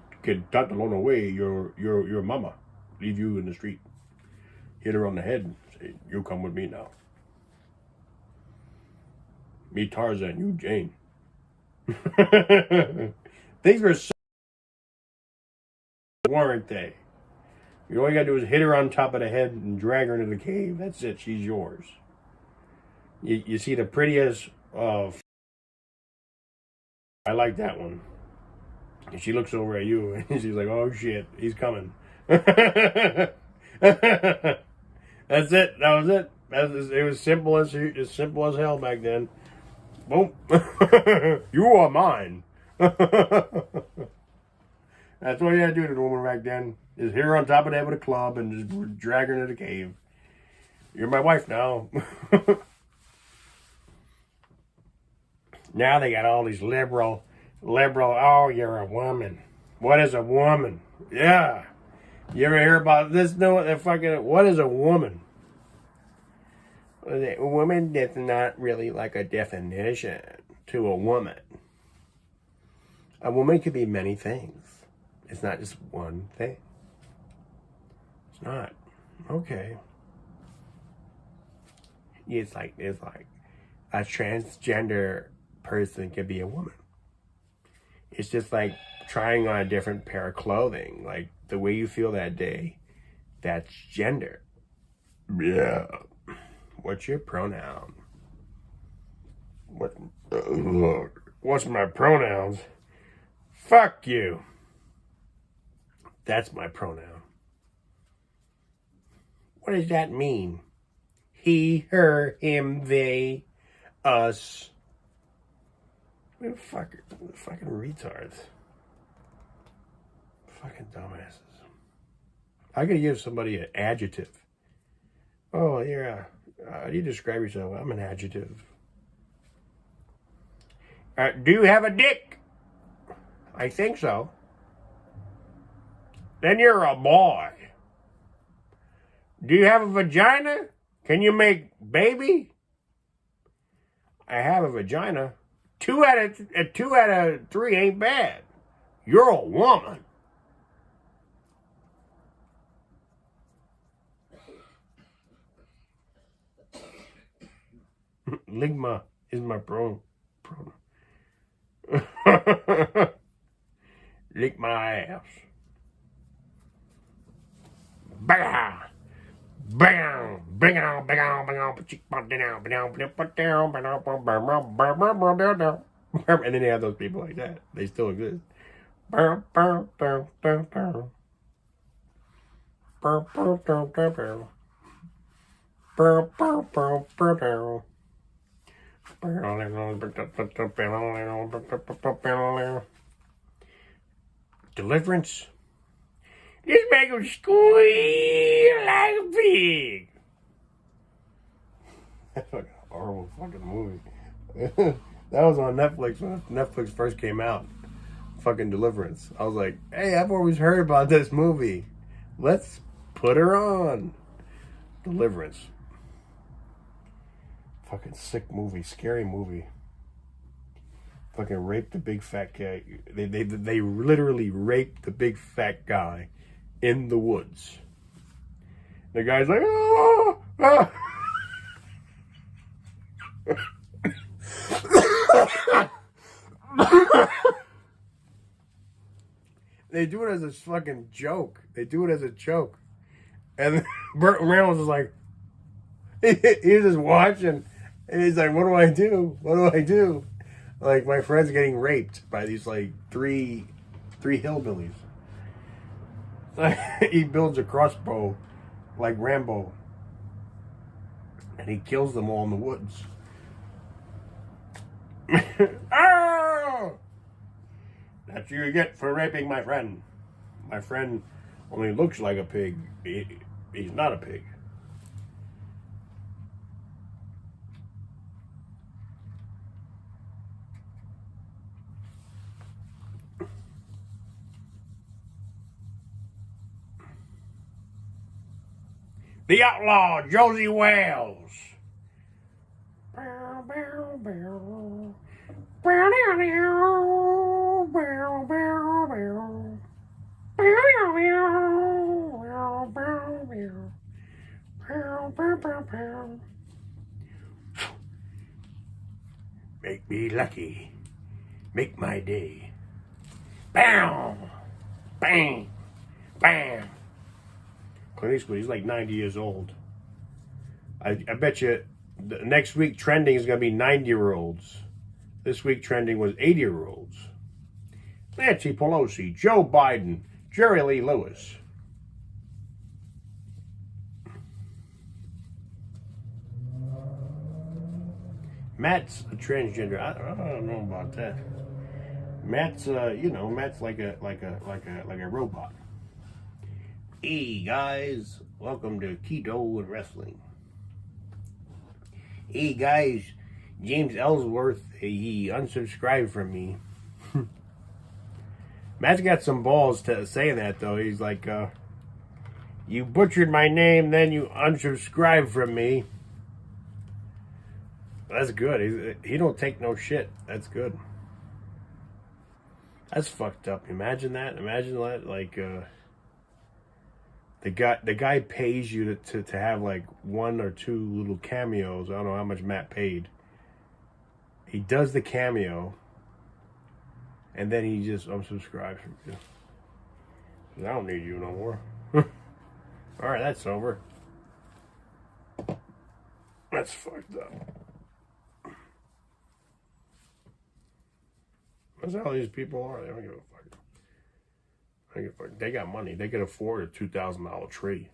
D: not alone away your mama. Leave you in the street. Hit her on the head. Say, you come with me now. Me Tarzan, you Jane." Things were so, weren't they? All you gotta do is hit her on top of the head and drag her into the cave. That's it. She's yours. You see the prettiest. I like that one. And she looks over at you and she's like, "Oh shit, he's coming." That's it. That was it. It was simple as hell back then. Boom. You are mine. That's all you had to do to the woman back then. Is hit her on top of the head with a club and just drag her into the cave. You're my wife now. Now they got all these liberal, oh, you're a woman. What is a woman? Yeah. You ever hear about this? No, what is a woman? A woman is not really like a definition to a woman. A woman could be many things. It's not just one thing. It's not. Okay. It's like a transgender person could be a woman. It's just like trying on a different pair of clothing. Like the way you feel that day, that's gender. Yeah. What's your pronoun? What's my pronouns? Fuck you. That's my pronoun. What does that mean? He, her, him, they, us. Fucking retards. Fucking dumbasses. I gotta give somebody an adjective. Oh, yeah. How do you describe yourself? I'm an adjective. Do you have a dick? I think so. Then you're a boy. Do you have a vagina? Can you make baby? I have a vagina. 2 out of 3 ain't bad. You're a woman. Ligma is my pronoun. Lick my ass. Bah!
A: Bang! Bang on, bang on, bang on, and then they have those people like that. They still exist. Deliverance. This make him squeal like a pig. That's like a horrible fucking movie. That was on Netflix when Netflix first came out. Fucking Deliverance. I was like, hey, I've always heard about this movie. Let's put her on. Deliverance. Fucking sick movie, scary movie. Fucking raped the big fat guy. They literally raped the big fat guy in the woods. The guy's like, oh, ah. They do it as a fucking joke. They do it as a joke. And Burt Reynolds is like, he's just watching. And he's like, what do I do? What do I do? Like, my friend's getting raped by these, like, three hillbillies. He builds a crossbow like Rambo. And he kills them all in the woods. Oh! That's what you get for raping my friend. My friend only looks like a pig. He's not a pig. The outlaw Josie Wales. Make me lucky. Make my day. Bam! Bang! Bam! Clint Eastwood, he's like 90 years old. I bet you next week trending is going to be 90-year-olds. This week trending was 80-year-olds. Nancy Pelosi, Joe Biden, Jerry Lee Lewis. Matt's a transgender. I don't know about that. Matt's Matt's like a robot. Hey guys, welcome to Keto and Wrestling. Hey guys, James Ellsworth, he unsubscribed from me. Matt's got some balls to saying that though. He's like, you butchered my name, then you unsubscribed from me. That's good. He don't take no shit. That's good. That's fucked up. Imagine that. Imagine that. Like, the guy pays you to have like one or two little cameos. I don't know how much Matt paid. He does the cameo, and then he just unsubscribes from you. I don't need you no more. All right, that's over. That's fucked up. That's how these people are. They don't give a fuck. They got money. They can afford a $2,000 tree.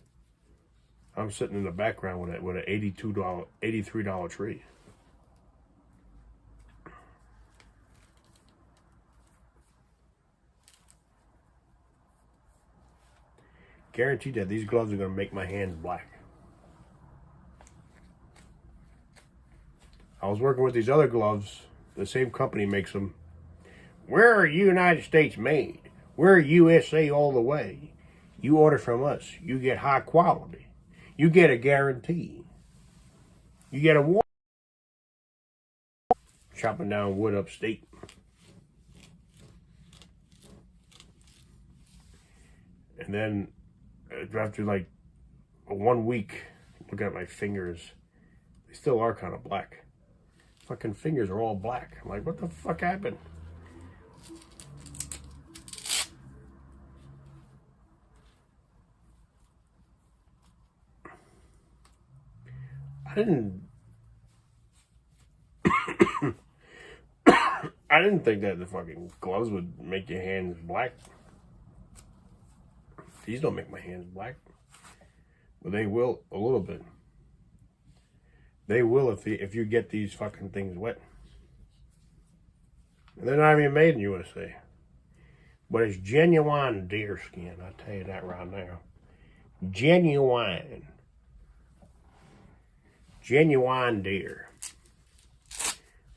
A: I'm sitting in the background with an $83 tree. Guaranteed that these gloves are going to make my hands black. I was working with these other gloves. The same company makes them. We're United States made. We're USA all the way. You order from us, you get high quality. You get a guarantee. You get a warranty. Chopping down wood upstate. And then after like 1 week, looking at my fingers, they still are kind of black. Fucking fingers are all black. I'm like, what the fuck happened?
D: I didn't think that the fucking gloves would make your hands black. These don't make my hands black. But they will a little bit. They will if you get these fucking things wet. And they're not even made in USA. But it's genuine deer skin, I'll tell you that right now. Genuine. Genuine deer.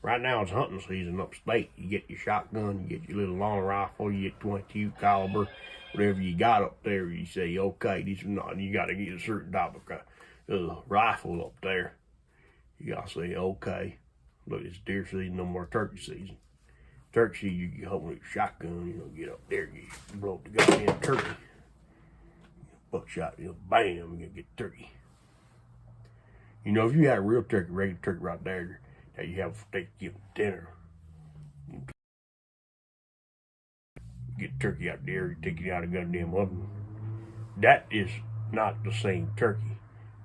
D: Right now it's hunting season upstate. You get your shotgun, you get your little long rifle, you get 22 caliber, whatever you got up there. You say, okay, these are not. You got to get a certain type of rifle up there. You got to say, okay, look, it's deer season, no more turkey season. Turkey season, you get home with your shotgun, get up there, you blow up the goddamn turkey. Buckshot, bam, you get turkey. If you had a real turkey, regular turkey right there, that you have to give dinner. Get turkey out there, you take it out of the goddamn oven. That is not the same turkey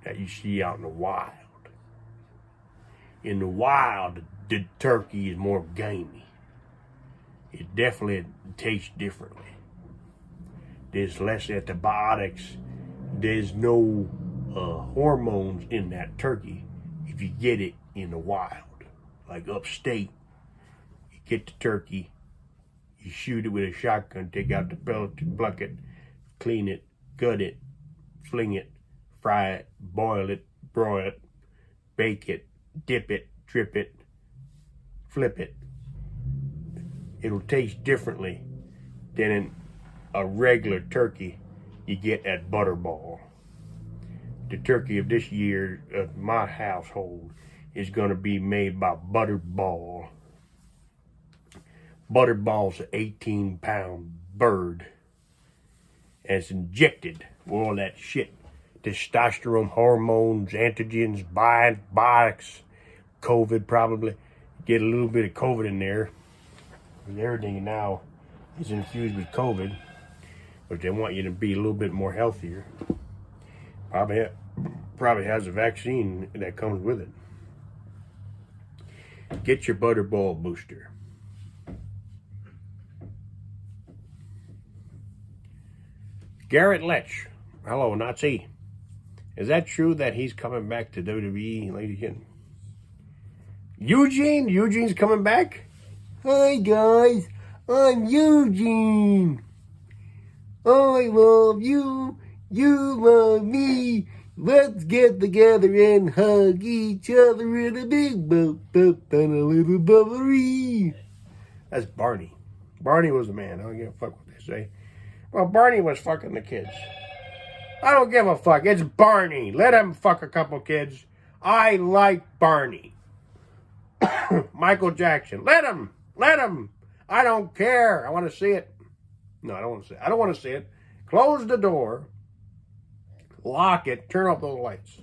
D: that you see out in the wild. In the wild, the turkey is more gamey. It definitely tastes differently. There's less antibiotics. There's no hormones in that turkey if you get it in the wild. Like upstate, you get the turkey, you shoot it with a shotgun, take out the pellet, pluck it, clean it, gut it, fling it, fry it, boil it, broil it, bake it, dip it, drip it, flip it. It'll taste differently than in a regular turkey you get at Butterball. The turkey of this year of my household is going to be made by Butterball. Butterball's an 18-pound bird. And it's injected with all that shit. Testosterone, hormones, antigens, biotics, COVID probably. Get a little bit of COVID in there. And everything now is infused with COVID. But they want you to be a little bit more healthier. Probably has a vaccine that comes with it. Get your Butterball booster. Garrett Lech. Hello, Nazi. Is that true that he's coming back to WWE, lady again? Eugene? Eugene's coming back? Hi, guys. I'm Eugene. I love you. You love me. Let's get together and hug each other in a big boat and a little bubbly. That's Barney. Barney was the man. I don't give a fuck what they say. Well, Barney was fucking the kids. I don't give a fuck. It's Barney. Let him fuck a couple kids. I like Barney. Michael Jackson. Let him. Let him. I don't care. I want to see it. No, I don't want to see it. I don't want to see it. Close the door. Lock it, turn off those lights.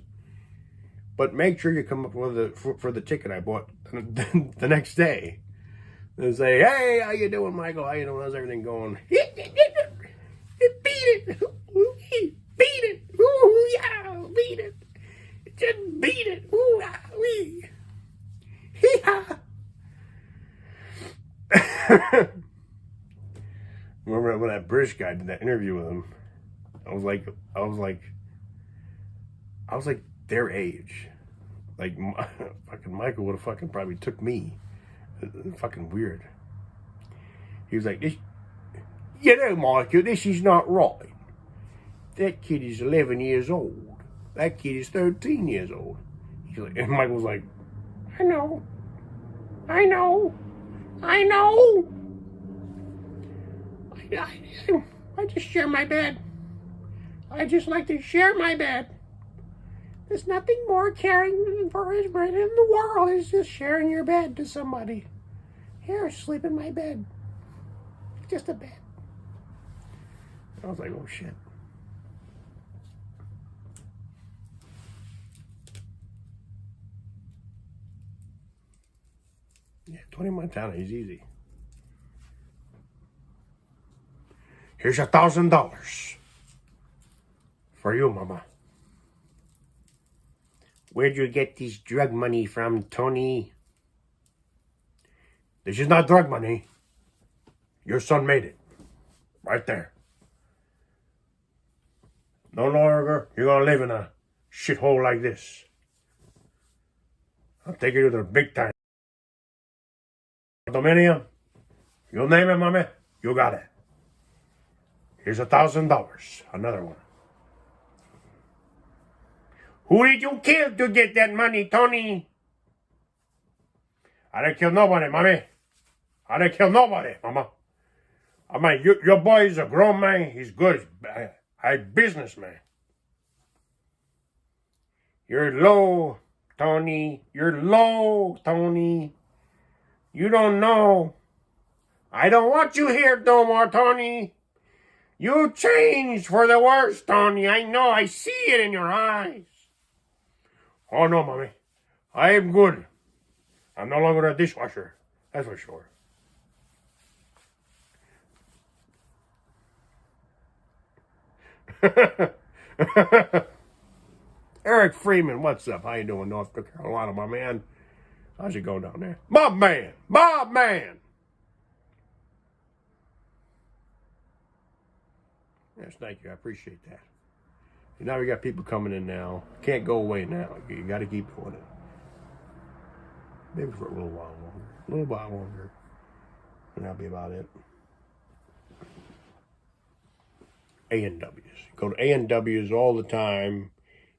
D: But make sure you come up with for the ticket I bought the next day. And say, hey, how you doing, Michael? How you doing? How's everything going? Beat it. Beat it. Ooh, yeah, beat it. Just beat it. Ooh, wee. Remember when that British guy did that interview with him? I was like their age. Like, fucking Michael would have fucking probably took me. Fucking weird. He was like, Michael, this is not right. That kid is 11 years old. That kid is 13 years old. He's like, and Michael was like, I know. I just share my bed. I just like to share my bed. There's nothing more caring for his bread in the world is just sharing your bed to somebody. Here, sleep in my bed. Just a bed. I was like, oh shit. Yeah, Tony Montana, he's easy. Here's $1,000 for you, Mama.
A: Where'd you get this drug money from, Tony? This is not drug money. Your son made it. Right there. No longer you're gonna live in a shithole like this. I'll take you to the big time. Condominium. You name it, mommy. You got it. Here's $1,000. Another one. Who did you kill to get that money, Tony? I didn't kill nobody, mommy. I didn't kill nobody, mama. I mean, your boy is a grown man. He's good. He's a businessman. You're low, Tony. You're low, Tony. You don't know. I don't want you here no more, Tony. You changed for the worse, Tony. I know. I see it in your eyes. Oh, no, mommy. I am good. I'm no longer a dishwasher. That's for sure. Eric Freeman, what's up? How you doing, North Carolina, my man? How's it going down there? My man! My man! Yes, thank you. I appreciate that. And now we got people coming in now. Can't go away now. You got to keep doing it. Maybe for a little while longer. A little while longer. And that'll be about it. A&W's. Go to A&W's all the time.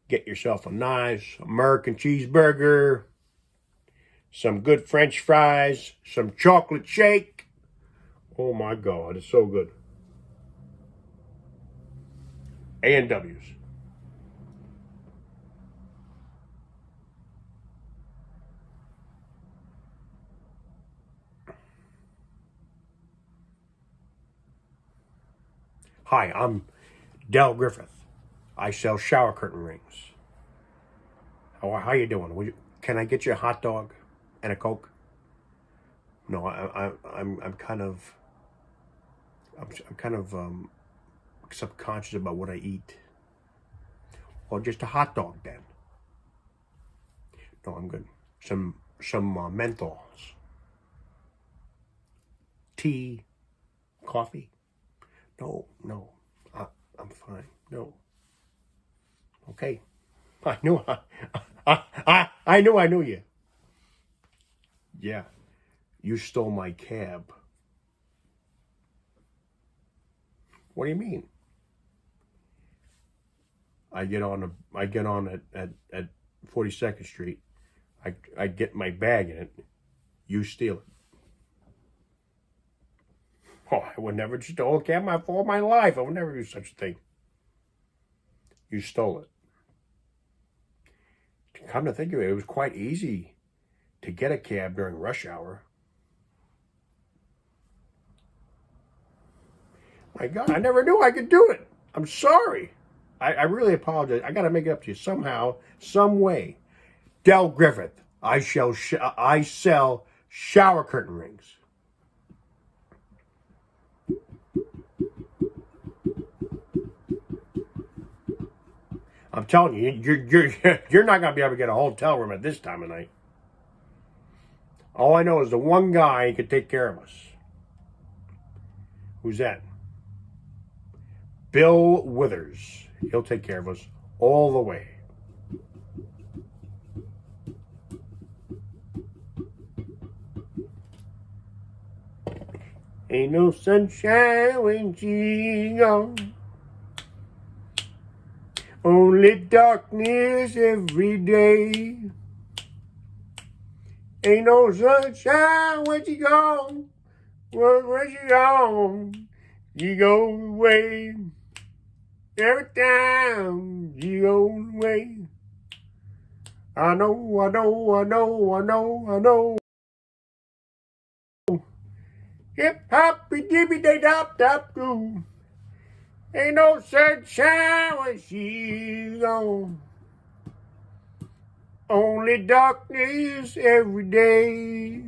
A: Get yourself a nice American cheeseburger. Some good French fries. Some chocolate shake. Oh my God, it's so good. A&W's. Hi, I'm Del Griffith. I sell shower curtain rings. How you doing? Can I get you a hot dog and a Coke? No, I'm kind of subconscious about what I eat. Or just a hot dog then. No, I'm good. Some menthols. Tea, coffee. No, I'm fine. No. Okay. I knew you. Yeah. You stole my cab. What do you mean? I get on at 42nd Street. I get my bag in it. You steal it. Oh, I would never stole a cab for my life. I would never do such a thing. You stole it. Come to think of it, it was quite easy to get a cab during rush hour. My God, I never knew I could do it. I'm sorry. I really apologize. I got to make it up to you somehow, some way. Del Griffith, I sell shower curtain rings. I'm telling you, you're not going to be able to get a hotel room at this time of night. All I know is the one guy who can take care of us. Who's that? Bill Withers. He'll take care of us all the way. Ain't no sunshine when she's gone. Only darkness every day. Ain't no sunshine when she gone. When she gone, she goes away. Every time she goes away. I know. Hip hoppy dippy day dop dop doo. Ain't no sunshine when she's gone. Only darkness every day.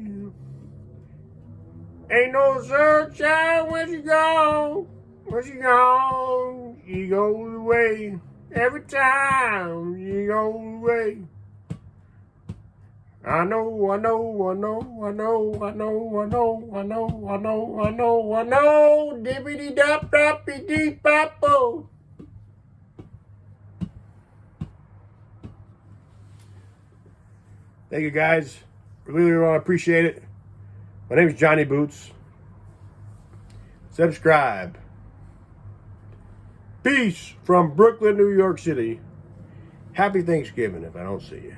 A: Ain't no sunshine when she's gone. When she's gone, she goes away. Every time she goes away. I know, I know, I know, I know, I know, I know, I know, I know, I know, I know, dippity dop doppy dee pop. Thank you guys. Really, really appreciate it. My name is Jonnyboots. Subscribe. Peace from Brooklyn, New York City. Happy Thanksgiving if I don't see you.